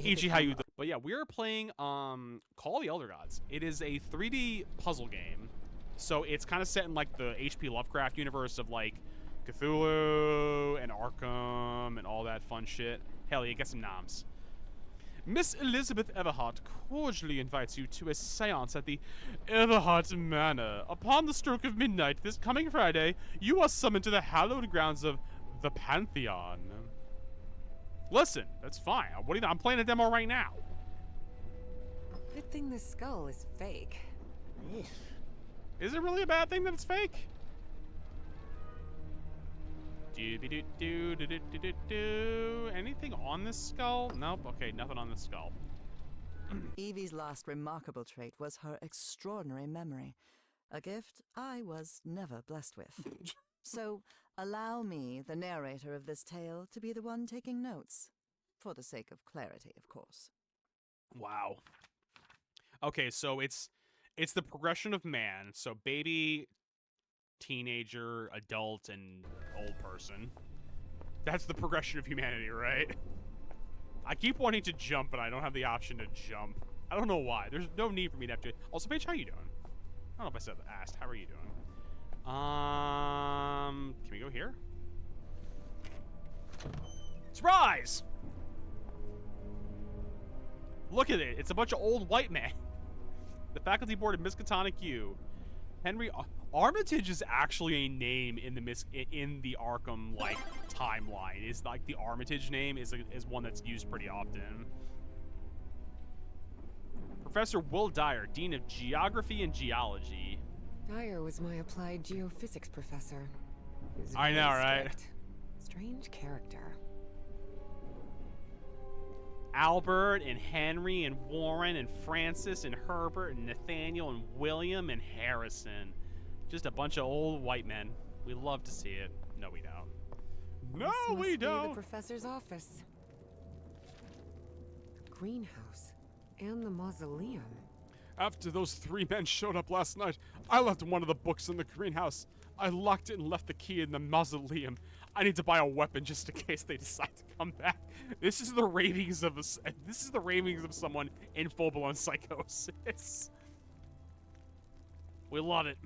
Ichi, how you doing? But yeah, we are playing Call of the Elder Gods. It is a 3D puzzle game. So it's kind of set in like the H.P. Lovecraft universe of like Cthulhu and Arkham and all that fun shit. Hell yeah, get some noms. Miss Elizabeth Everhart cordially invites you to a seance at the Everhart Manor. Upon the stroke of midnight this coming Friday, you are summoned to the hallowed grounds of the Pantheon. Listen, that's fine. What do you know? I'm playing a demo right now. Good thing this skull is fake. Is it really a bad thing that it's fake? Do. Anything on this skull? Nope. Okay, nothing on this skull. Evie's last remarkable trait was her extraordinary memory, a gift I was never blessed with. So, allow me, the narrator of this tale, to be the one taking notes. For the sake of clarity, of course. Wow. Okay, so it's the progression of man. So baby, teenager, adult, and old person. That's the progression of humanity, right? I keep wanting to jump, but I don't have the option to jump. I don't know why. There's no need for me to have to. Also, Paige, how you doing? I don't know if I asked. How are you doing? Can we go here? Surprise! Look at it. It's a bunch of old white men. The faculty board of Miskatonic U. Henry Armitage is actually a name in the Arkham like timeline. Is like the Armitage name is one that's used pretty often. Professor Will Dyer, Dean of Geography and Geology. Dyer was my applied geophysics professor. He was I very know, right? strict. Strange character. Albert and Henry and Warren and Francis and Herbert and Nathaniel and William and Harrison. Just a bunch of old white men. We love to see it. No, we don't. No, This we must be don't. the professor's office. The greenhouse and the mausoleum. After those 3 men showed up last night, I left one of the books in the greenhouse. I locked it and left the key in the mausoleum. I need to buy a weapon just in case they decide to come back. This is the ravings of someone in full-blown psychosis. We love it.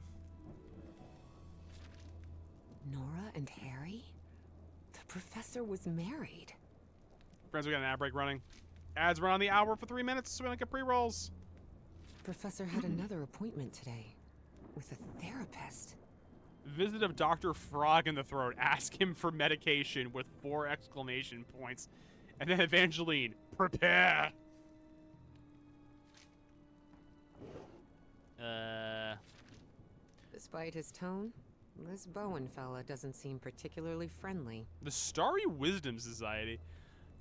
Nora and Harry? The professor was married. Friends, we got an ad break running. Ads run on the hour for 3 minutes, so we don't get pre-rolls. Professor had another appointment today with a therapist. Visit of Dr. Frog in the Throat. Ask him for medication with 4 exclamation points. And then Evangeline, prepare. Despite his tone, this Bowen fella doesn't seem particularly friendly. The Starry Wisdom Society.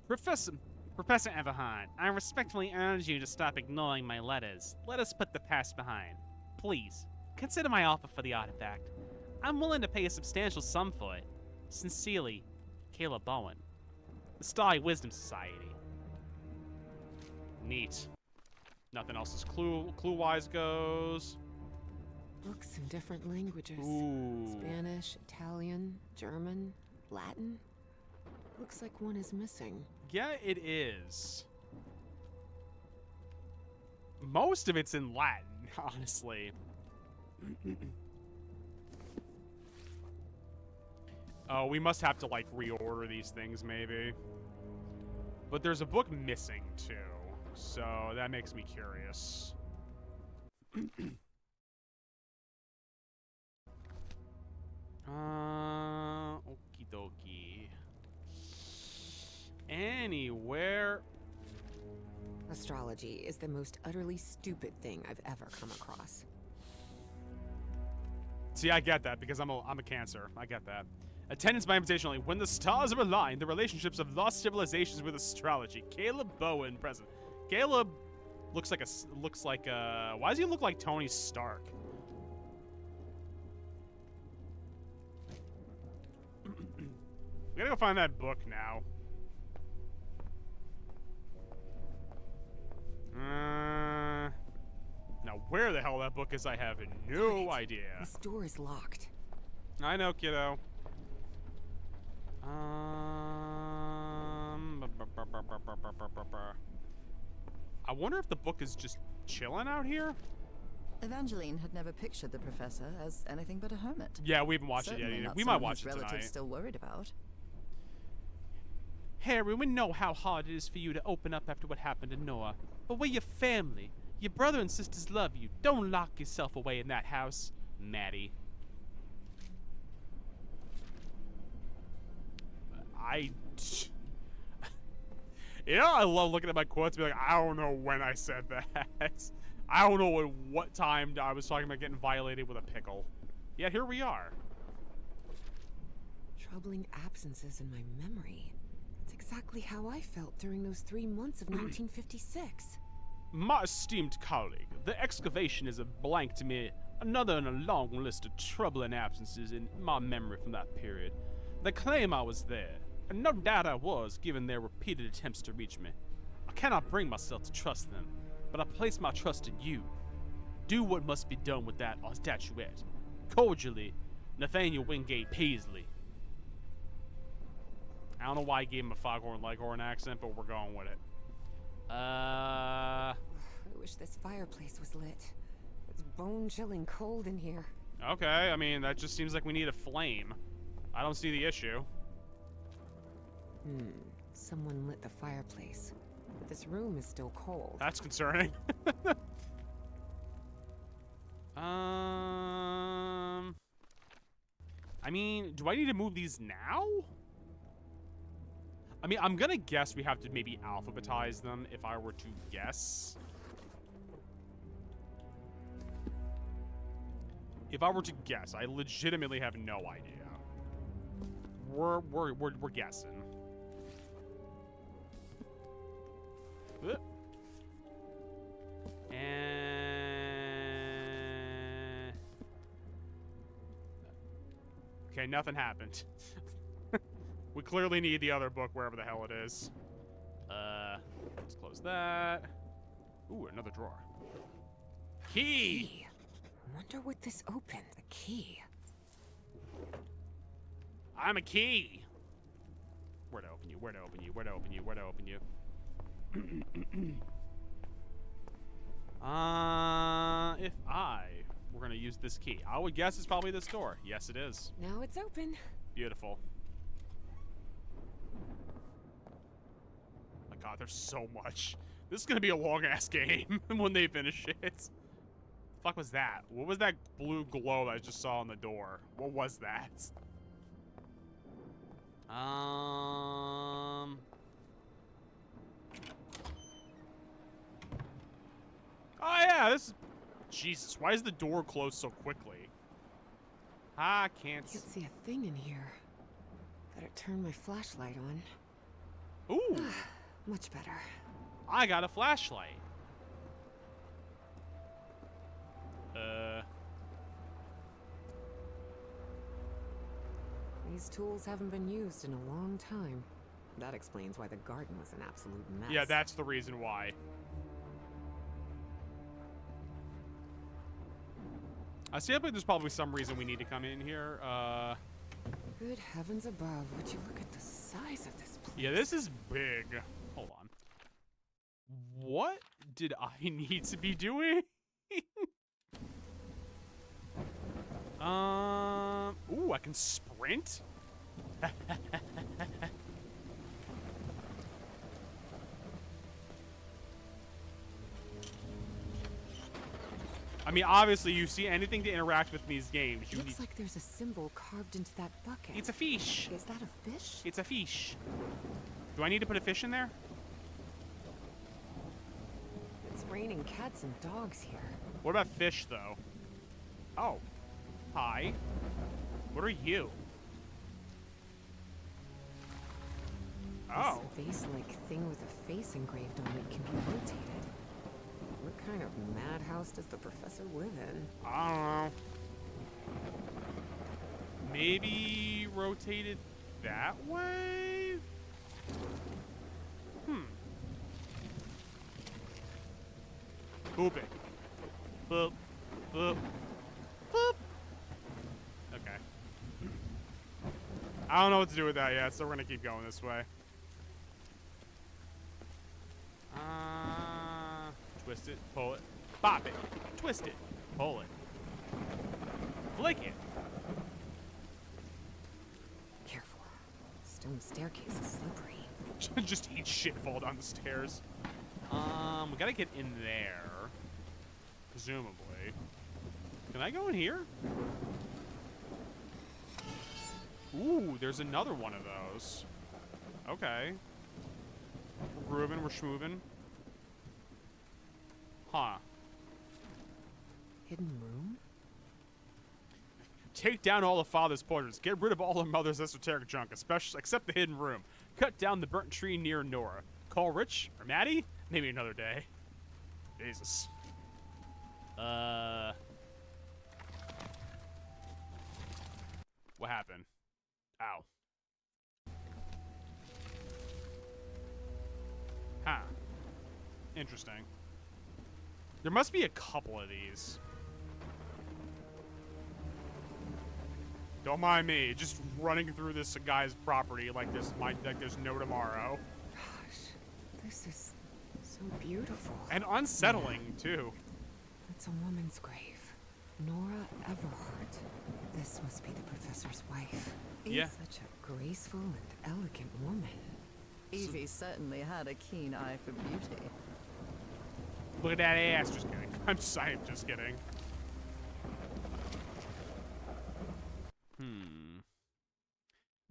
Professor Everhard, I respectfully urge you to stop ignoring my letters. Let us put the past behind. Please, consider my offer for the artifact. I'm willing to pay a substantial sum for it. Sincerely, Caleb Bowen. The Starry Wisdom Society. Neat. Nothing else as clue-wise goes. Books in different languages. Ooh. Spanish, Italian, German, Latin. Looks like one is missing. Yeah, it is. Most of it's in Latin, honestly. Oh, we must have to, like, reorder these things, maybe. But there's a book missing, too. So that makes me curious. Okie dokie. Anywhere. Astrology is the most utterly stupid thing I've ever come across. See, I get that because I'm a Cancer. I get that. Attendance by invitation only. When the stars are aligned, the relationships of lost civilizations with astrology. Caleb Bowen present. Caleb looks like why does he look like Tony Stark? We gotta go find that book now. Now where the hell that book is, I have no idea. This door is locked. I know, kiddo. I wonder if the book is just chilling out here? Evangeline had never pictured the professor as anything but a hermit. Yeah, we haven't watched it Certainly yet either. not We might someone watch his it relatives tonight. still worried about. Harry, we know how hard it is for you to open up after what happened to Noah. But we're your family. Your brother and sisters love you. Don't lock yourself away in that house. Maddie. You know, I love looking at my quotes and be like, I don't know when I said that. I don't know at what time I was talking about getting violated with a pickle. Yet here we are. Troubling absences in my memory. That's exactly how I felt during those 3 months of 1956. My esteemed colleague, the excavation is a blank to me. Another in a long list of troubling absences in my memory from that period. They claim I was there, and no doubt I was, given their repeated attempts to reach me. I cannot bring myself to trust them, but I place my trust in you. Do what must be done with that statuette. Cordially, Nathaniel Wingate Paisley. I don't know why I gave him a Foghorn Leghorn accent, but we're going with it. I wish this fireplace was lit. It's bone-chilling cold in here. Okay, I mean, that just seems like we need a flame. I don't see the issue. Someone lit the fireplace. But this room is still cold. That's concerning. I mean, do I need to move these now? I mean, I'm gonna guess we have to maybe alphabetize them if I were to guess. If I were to guess, I legitimately have no idea. We're guessing. And okay, nothing happened. We clearly need the other book wherever the hell it is. Let's close that. Ooh, another drawer. Key! Wonder what this opened. The key. I'm a key. Where to open you? Where to open you? Where to open you? Where to open you? If I were gonna use this key, I would guess it's probably this door. Yes, it is. Now it's open. Beautiful. My God, there's so much. This is gonna be a long ass game when they finish it. The fuck was that? What was that blue glow that I just saw on the door? What was that? Oh yeah, this is... Jesus, why is the door closed so quickly? I can't See a thing in here. Better turn my flashlight on. Ooh, Much better. I got a flashlight. These tools haven't been used in a long time. That explains why the garden was an absolute mess. Yeah, that's the reason why. I see. I think there's probably some reason we need to come in here. Good heavens above, would you look at the size of this place? Yeah, this is big. Hold on. What did I need to be doing? Ooh, I can sprint? I mean, obviously, you see anything to interact with these games, you Looks need... like there's a symbol carved into that bucket. It's a fish. Is that a fish? It's a fish. Do I need to put a fish in there? It's raining cats and dogs here. What about fish, though? Oh. Hi. What are you? Oh. This vase-like thing with a face engraved on it can be rotated. What kind of madhouse does the professor live in? I don't know. Maybe rotated that way? Boop it. Boop. Boop. Boop. Okay. I don't know what to do with that yet, so we're gonna keep going this way. Twist it, pull it, pop it, twist it, pull it, flick it. Careful. Stone staircase is slippery. Just eat shit and fall down the stairs. We gotta get in there. Presumably. Can I go in here? Ooh, there's another one of those. Okay. We're grooving, we're schmooving. Huh. Hidden room? Take down all the father's portraits. Get rid of all the mother's esoteric junk, especially except the hidden room. Cut down the burnt tree near Nora. Call Rich or Maddie? Maybe another day. Jesus. What happened? Ow. Huh. Interesting. There must be a couple of these. Don't mind me, just running through this guy's property like there's no tomorrow. Gosh, this is so beautiful. And unsettling, too. It's a woman's grave. Nora Everhart. This must be the professor's wife. Yeah. Such a graceful and elegant woman. Evie certainly had a keen eye for beauty. Look at that ass. Just kidding. I'm just kidding.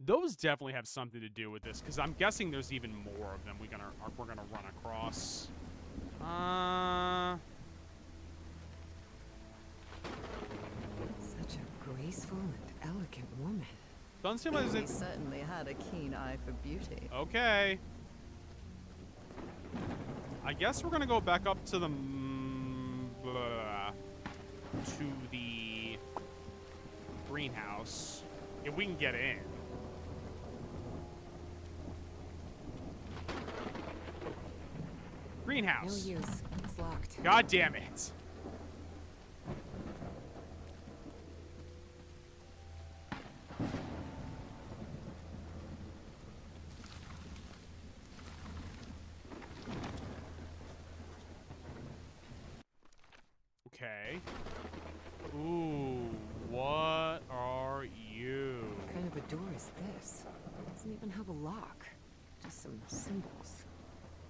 Those definitely have something to do with this, because I'm guessing there's even more of them we're gonna run across. Such a graceful and elegant woman. Doesn't seem like Evie it's certainly had a keen eye for beauty. okay. I guess we're gonna go back up to the greenhouse if we can get in. Greenhouse. No use. It's locked. God damn it. Okay. Ooh, what are you? What kind of a door is this? It doesn't even have a lock. Just some symbols.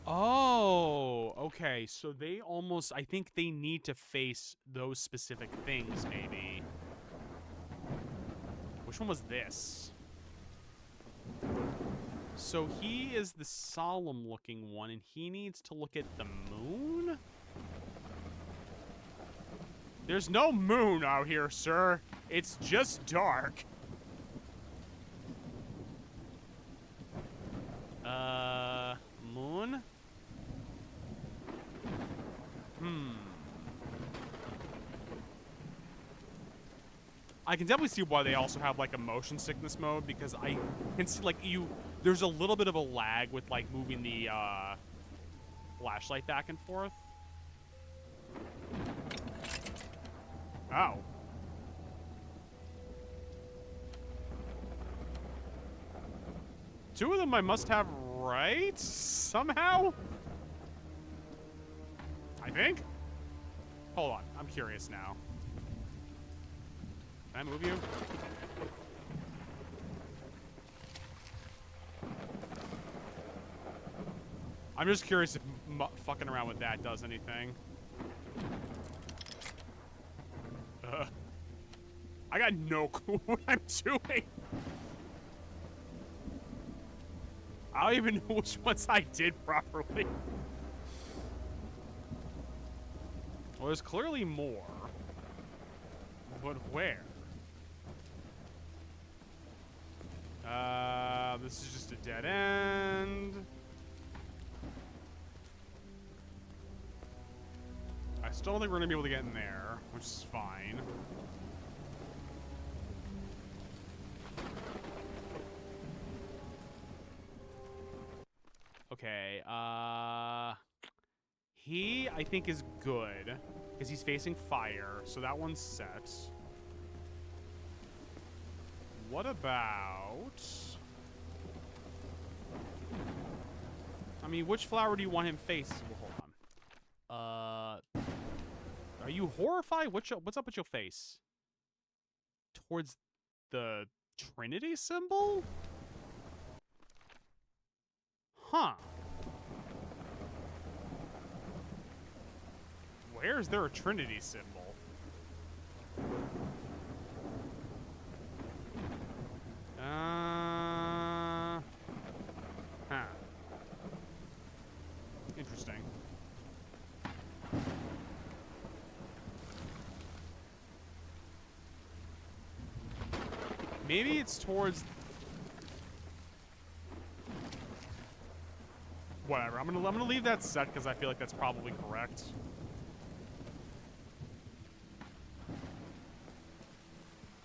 Oh, okay. So they almost, I think they need to face those specific things, maybe. Which one was this? So he is the solemn looking one, and he needs to look at the moon? There's no moon out here, sir. It's just dark. Moon? I can definitely see why they also have like a motion sickness mode, because I can see like there's a little bit of a lag with like moving the flashlight back and forth. Oh. Two of them I must have right somehow? I think? Hold on, I'm curious now. Can I move you? I'm just curious if fucking around with that does anything. I got no clue what I'm doing. I don't even know which ones I did properly. Well, there's clearly more. But where? This is just a dead end. I still don't think we're gonna be able to get in there, which is fine. Okay, he, I think, is good, because he's facing fire, so that one's set. What about... I mean, which flower do you want him facing? Well, hold on. Are you horrified? What's up with your face? Towards the Trinity symbol? Huh. Where is there a Trinity symbol? Huh. Maybe it's towards... Whatever. I'm gonna leave that set because I feel like that's probably correct.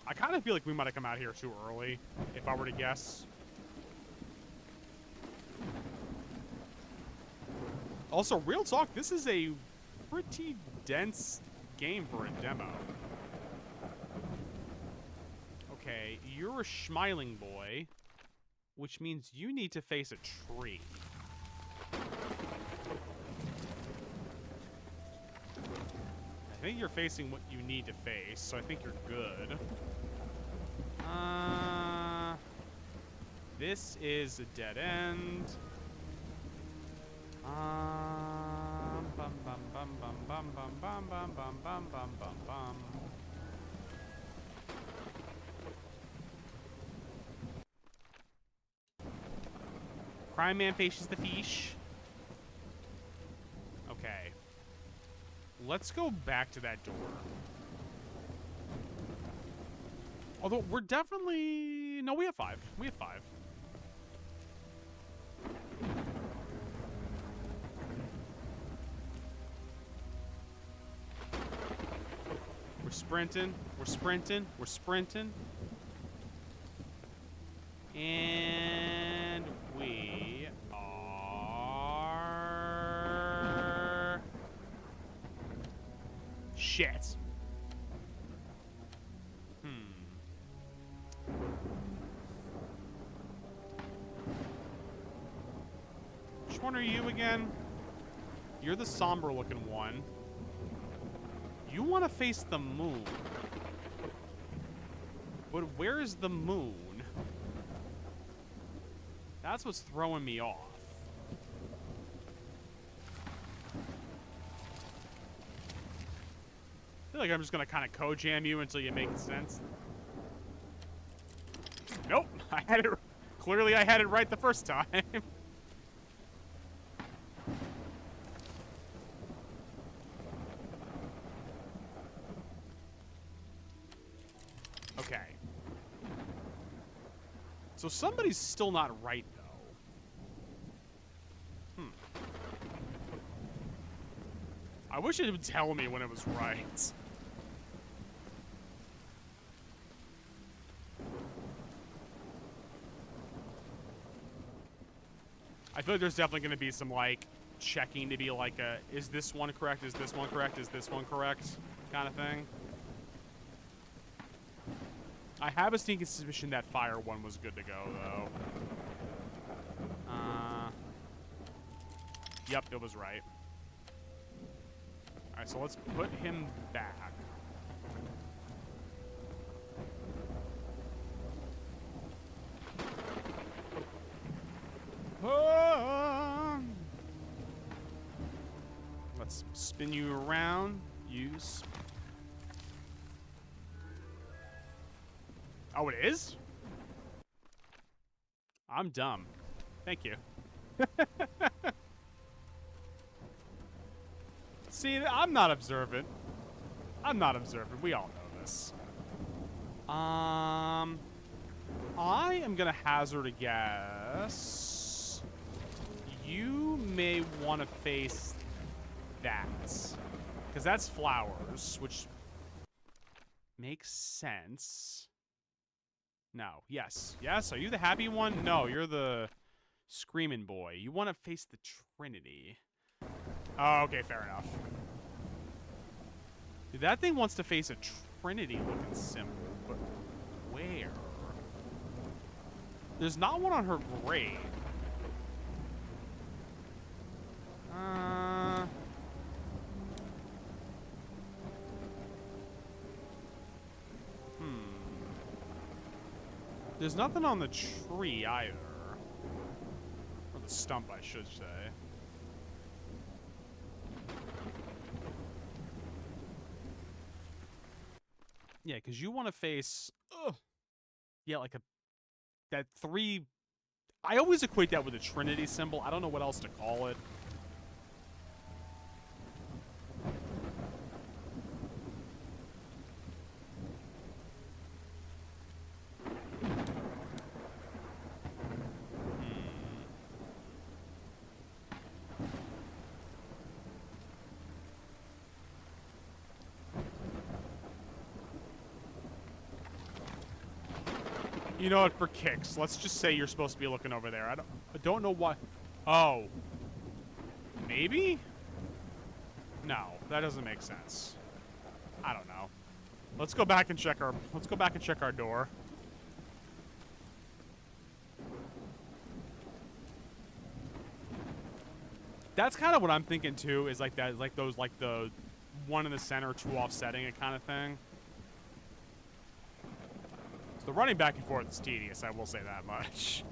I kind of feel like we might have come out here too early, if I were to guess. Also, real talk, this is a pretty dense game for a demo. Okay, you're a Schmiling boy, which means you need to face a tree. I think you're facing what you need to face, so I think you're good. This is a dead end. Bum bum bum bum bum bum bum bum bum bum bum bum bum. Crime man faces the fish. Okay. Let's go back to that door. Although, we're definitely... No, we have 5. We have 5. We're sprinting. We're sprinting. We're sprinting. And we are... Shit. Which one are you again? You're the somber looking one. You want to face the moon. But where is the moon? That's what's throwing me off. I feel like I'm just gonna kind of co-jam you until you make sense. Nope, I had it. Clearly, I had it right the first time. Okay. So somebody's still not right, though. I wish it would tell me when it was right. I feel like there's definitely going to be some, like, checking to be like a, is this one correct? Is this one correct? Is this one correct? Kind of thing. I have a sneaking suspicion that fire one was good to go, though. Yep, it was right. Alright, so let's put him back. Let's spin you around. Use. Oh, it is? I'm dumb. Thank you. See, I'm not observant. I'm not observant. We all know this. I am gonna hazard a guess. You may want to face that. Because that's flowers, which makes sense. No. Yes. Yes? Are you the happy one? No, you're the screaming boy. You want to face the Trinity. Oh, okay, fair enough. Dude, that thing wants to face a Trinity-looking symbol, but where? There's not one on her grave. There's nothing on the tree either. Or the stump, I should say. Yeah, because you want to face... yeah, like a... That 3... I always equate that with a Trinity symbol. I don't know what else to call it. You know what? For kicks, let's just say you're supposed to be looking over there. I don't know what. Oh. Maybe? No, that doesn't make sense. I don't know. Let's go back and check our door. That's kind of what I'm thinking too, is like that, like those, like the one in the center, two offsetting it kind of thing. So the running back and forth is tedious, I will say that much.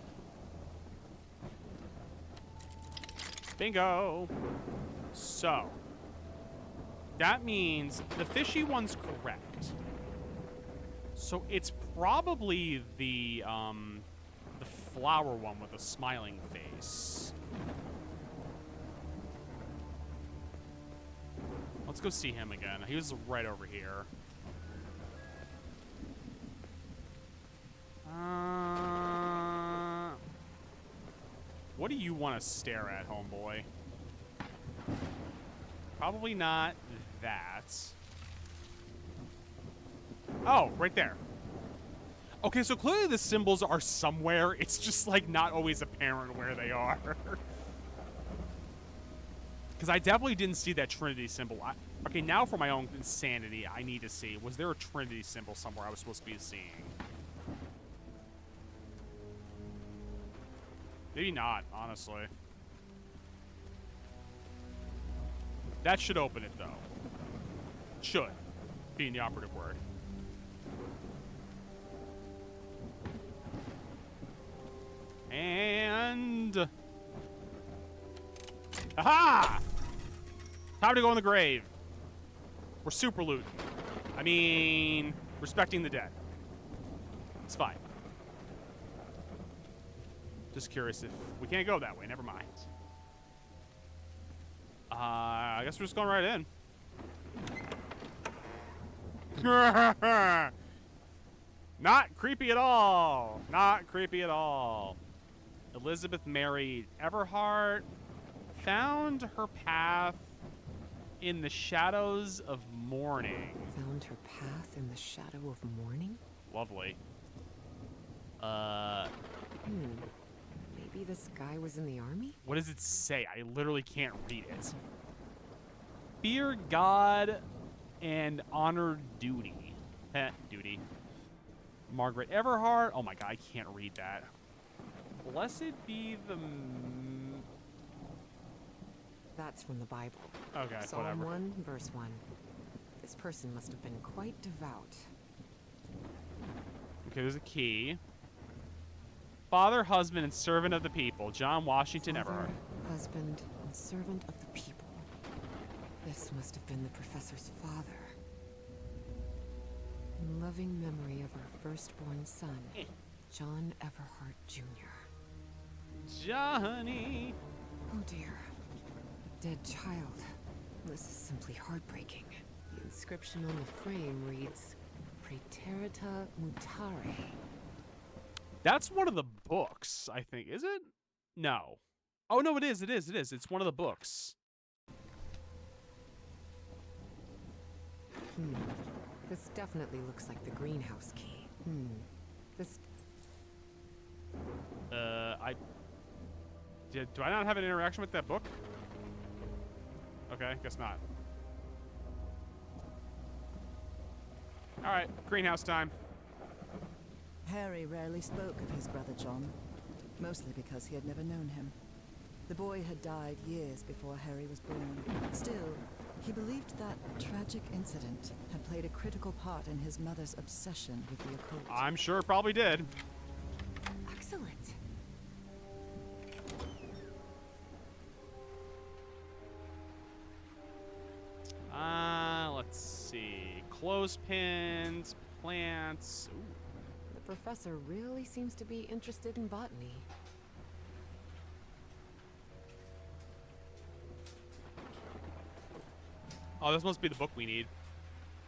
Bingo! So, that means the fishy one's correct. So it's probably the flower one with a smiling face. Let's go see him again. He was right over here. What do you want to stare at, homeboy? Probably not that. Oh, right there. Okay, so clearly the symbols are somewhere. It's just, like, not always apparent where they are. Because I definitely didn't see that Trinity symbol. Okay, now for my own insanity, I need to see. Was there a Trinity symbol somewhere I was supposed to be seeing? Maybe not, honestly. That should open it, though. Should, being the operative word. And... Aha! Time to go in the grave. We're super looting. I mean, respecting the dead. It's fine. Just curious if we can't go that way. Never mind. I guess we're just going right in. Not creepy at all. Not creepy at all. Elizabeth Mary Everhart found her path in the shadows of morning. Found her path in the shadow of morning? Lovely. Maybe this guy was in the army? What does it say? I literally can't read it. Fear God and honor duty. Duty. Margaret Everhart. Oh my god, I can't read that. Blessed be the... That's from the Bible. Okay, Psalm whatever. 1, verse 1. This person must have been quite devout. Okay, there's a key. Father, husband, and servant of the people. John Washington Father, Everhart. husband, and servant of the people. This must have been the professor's father. In loving memory of our firstborn son, John Everhart Jr. Johnny! Oh dear. A dead child. This is simply heartbreaking. The inscription on the frame reads, Praeterita Mutare. That's one of the books, I think. Is it? No. Oh, no, it is. It is. It is. It's one of the books. This definitely looks like the greenhouse key. This... Do I not have an interaction with that book? Okay, guess not. Alright, greenhouse time. Harry rarely spoke of his brother John, mostly because he had never known him. The boy had died years before Harry was born. Still, he believed that tragic incident had played a critical part in his mother's obsession with the occult. I'm sure it probably did. Excellent. Let's see. Clothespins, plants. Ooh. The professor really seems to be interested in botany. Oh, this must be the book we need.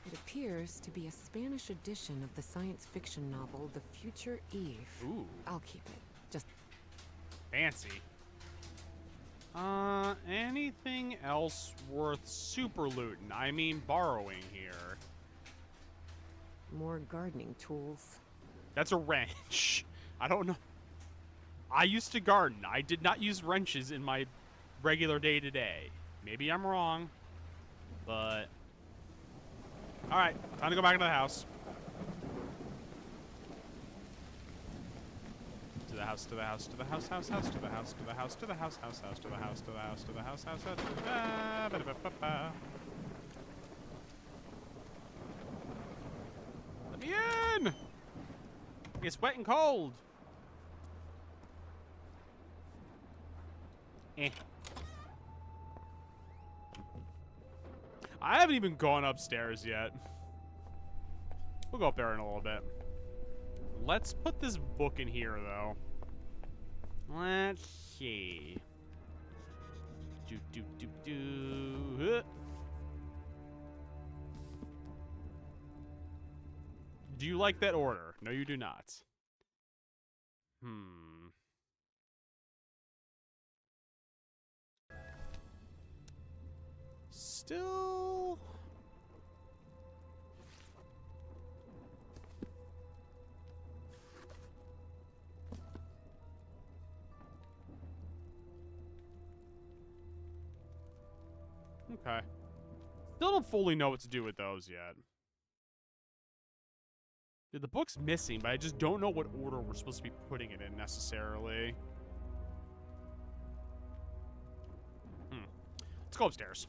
It appears to be a Spanish edition of the science fiction novel The Future Eve. Ooh. I'll keep it. Just Fancy. Anything else worth super looting? I mean borrowing here. more gardening tools. That's a wrench. I don't know. I used to garden. I did not use wrenches in my regular day-to-day. Maybe I'm wrong, but... Alright, time to go back to the house. To the house, to the house, to the house, house, house, to the house, to the house, to the house, house, house, to the house, to the house, to the house, house, house, ba-da-ba-ba-ba. Let me in! It's wet and cold. Eh. I haven't even gone upstairs yet. We'll go up there in a little bit. Let's put this book in here, though. Let's see. Do. Do you like that order? No, you do not. Still... Okay. Still don't fully know what to do with those yet. Yeah, the book's missing, but I just don't know what order we're supposed to be putting it in necessarily. Let's go upstairs.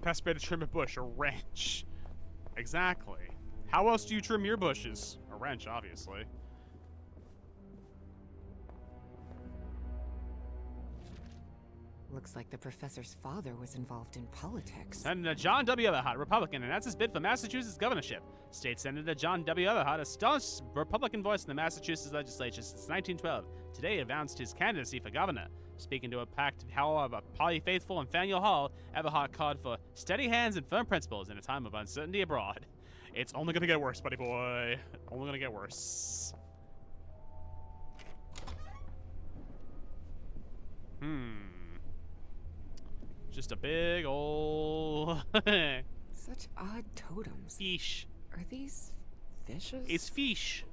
Best way to trim a bush, a wrench. Exactly. How else do you trim your bushes? A wrench, obviously. Looks like the professor's father was involved in politics. Senator John W. Everhart, Republican, announced his bid for Massachusetts governorship. State Senator John W. Everhart, a staunch Republican voice in the Massachusetts legislature since 1912, today announced his candidacy for governor. Speaking to a packed house of party faithful in Faneuil Hall, Everhart called for steady hands and firm principles in a time of uncertainty abroad. It's only gonna get worse, buddy boy. Only gonna get worse. Just a big ol' Such odd totems. fish. Are these fishes? It's fish.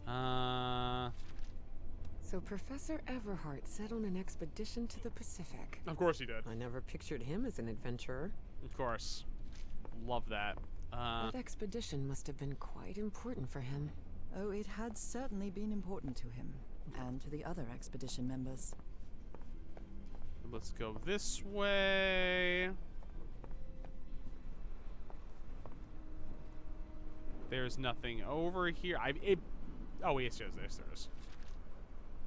So Professor Everhart set on an expedition to the Pacific. Of course he did. I never pictured him as an adventurer. Of course. Love that. That expedition must have been quite important for him. Oh, it had certainly been important to him, and to the other expedition members. Let's go this way. There's nothing over here. Oh, yes, there is.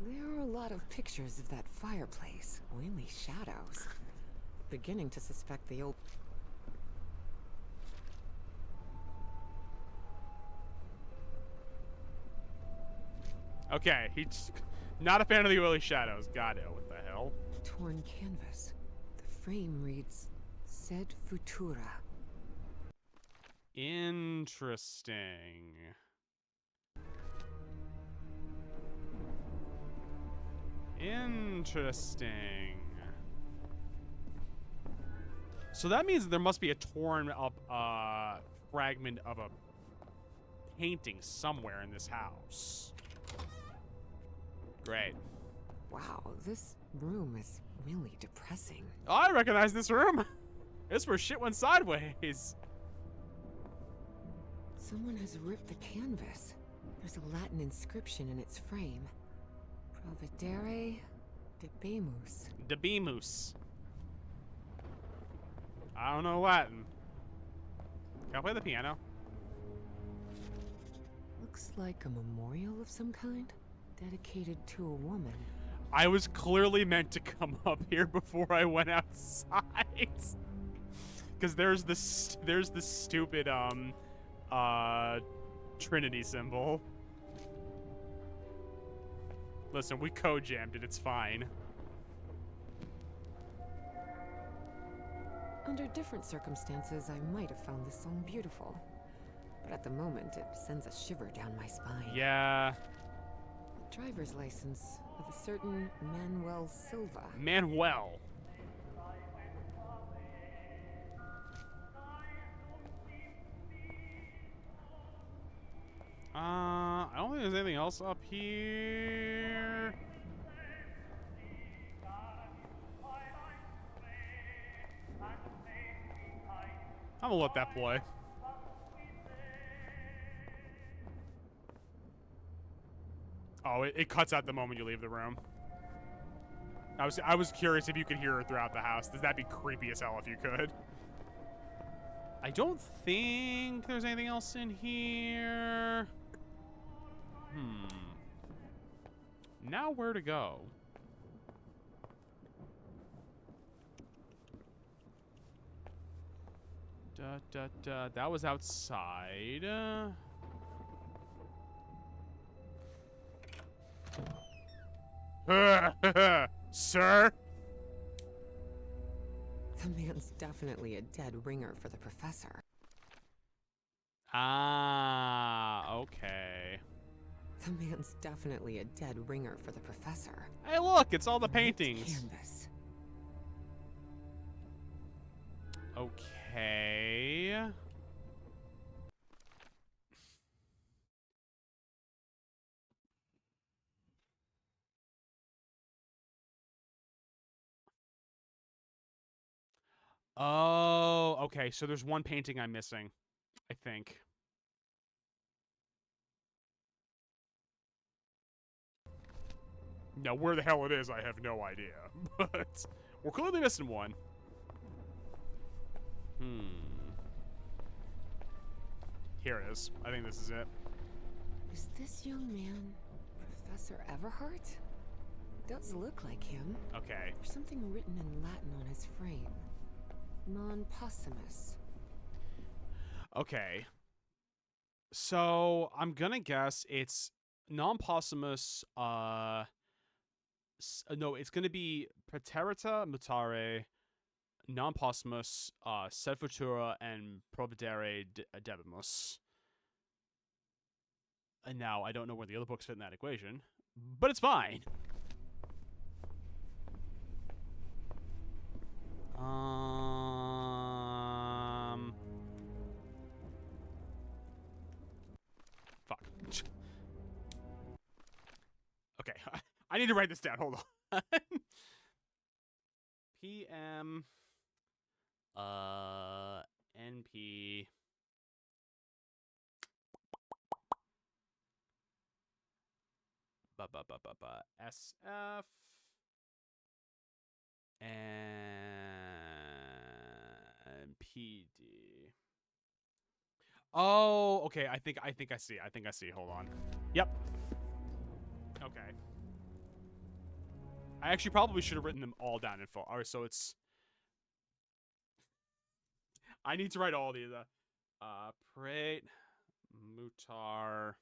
There are a lot of pictures of that fireplace. Oily shadows. Beginning to suspect the old... Okay, he's not a fan of the oily shadows. Got it. What the hell? torn canvas. The frame reads, Sed Futura. Interesting. Interesting. So that means there must be a torn up fragment of a painting somewhere in this house. Great. Wow, this room is really depressing. Oh, I recognize this room. This where shit went sideways. Someone has ripped the canvas. There's a Latin inscription in its frame. Providere debemus. Debemus. I don't know Latin. Can I play the piano? Looks like a memorial of some kind, dedicated to a woman. I was clearly meant to come up here before I went outside. Because there's this stupid Trinity symbol. Listen, we code jammed it. It's fine. Under different circumstances, I might have found this song beautiful. But at the moment, it sends a shiver down my spine. Yeah. The driver's license of a certain Manuel Silva. Manuel. there's anything else up here. I'm gonna let that play. Oh, it cuts out the moment you leave the room. I was curious if you could hear her throughout the house. That'd be creepy as hell if you could. I don't think there's anything else in here. Now where to go? That was outside. Sir? The man's definitely a dead ringer for the professor. Ah, okay. The man's definitely a dead ringer for the professor. Hey, look, it's all the Ripped paintings. Canvas. Okay. Oh, okay. So there's one painting I'm missing, I think. Now, where the hell it is, I have no idea. But we're clearly missing one. Here it is. I think this is it. Is this young man Professor Everhart? It does look like him. Okay. There's something written in Latin on his frame. Non possumus. Okay. So I'm gonna guess it's non-possumus. No, it's gonna be Praeterita Mutare, non-possumus, sed futura, and providere debimus. And now I don't know where the other books fit in that equation, but it's fine. Fuck. Okay, I need to write this down. Hold on. PM. NP. SF. And PD. Oh, okay. I think I see. I think I see. Hold on. Yep. Okay. I actually probably should have written them all down in full. All right, so it's. I need to write all these. Prate, mutar,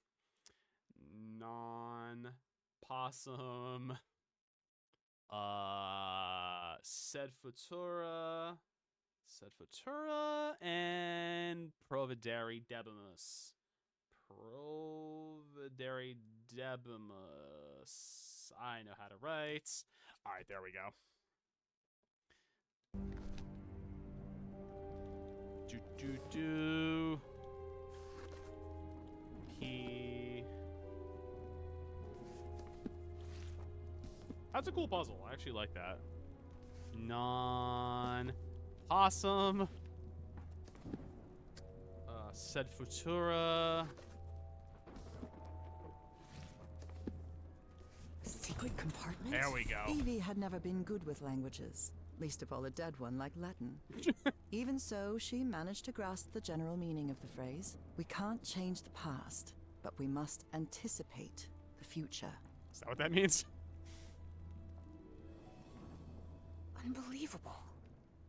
non, possum, sed futura, and providere debimus. Providere debimus. I know how to write. All right, there we go. Do. P. That's a cool puzzle. I actually like that. Non. Possum. Sed futura. Secret compartment? There we go. Evie had never been good with languages, least of all a dead one like Latin. Even so, she managed to grasp the general meaning of the phrase. We can't change the past, but we must anticipate the future. Is that what that means? Unbelievable.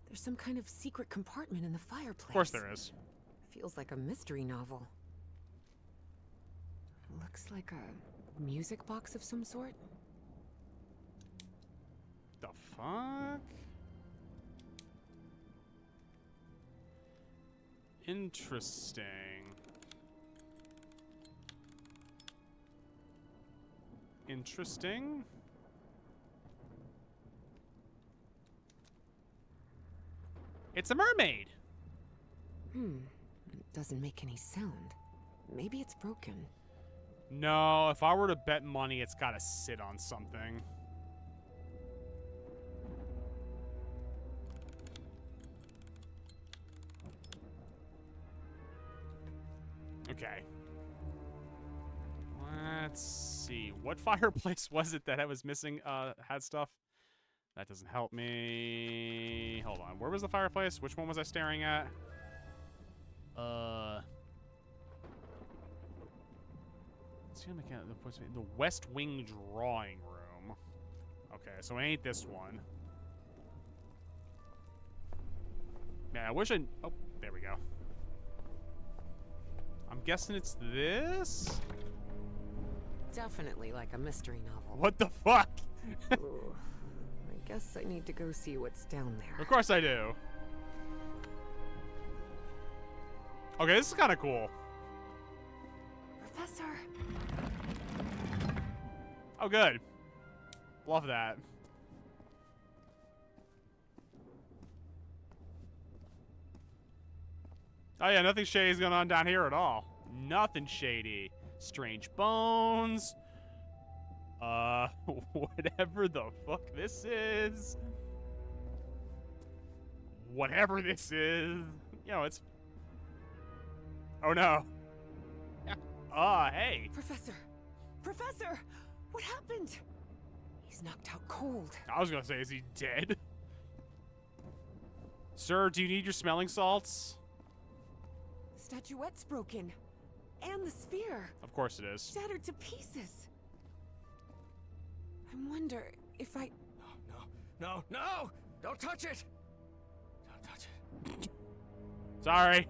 There's some kind of secret compartment in the fireplace. Of course there is. Feels like a mystery novel. Looks like a music box of some sort. The fuck? Interesting. Interesting. It's a mermaid. It doesn't make any sound. Maybe it's broken. No, if I were to bet money, it's gotta sit on something. Okay. Let's see. What fireplace was it that I was missing, had stuff? That doesn't help me. Hold on. Where was the fireplace? Which one was I staring at? Let's see how the West Wing drawing room. Okay, so it ain't this one. Man, I wish I... Oh, there we go. I'm guessing it's this? Definitely like a mystery novel. What the fuck? Ooh, I guess I need to go see what's down there. Of course I do. Okay, this is kind of cool. Professor! Oh, good. Love that. Oh, yeah, nothing shady's going on down here at all. Nothing shady. Strange bones. Whatever the fuck this is. Whatever this is. You know, it's... Oh, no. Hey. Professor! Professor! What happened? He's knocked out cold. I was gonna say, is he dead? Sir, do you need your smelling salts? The statuette's broken. And the sphere. Of course it is. Shattered to pieces. I wonder if I... No! Don't touch it! Don't touch it. Sorry.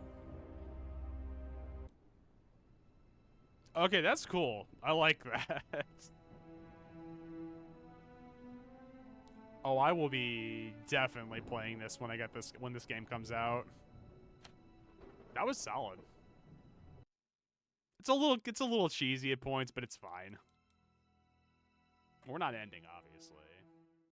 Okay, that's cool. I like that. Oh, I will be definitely playing this when when this game comes out. That was solid. It's a little cheesy at points, but it's fine. We're not ending, obviously.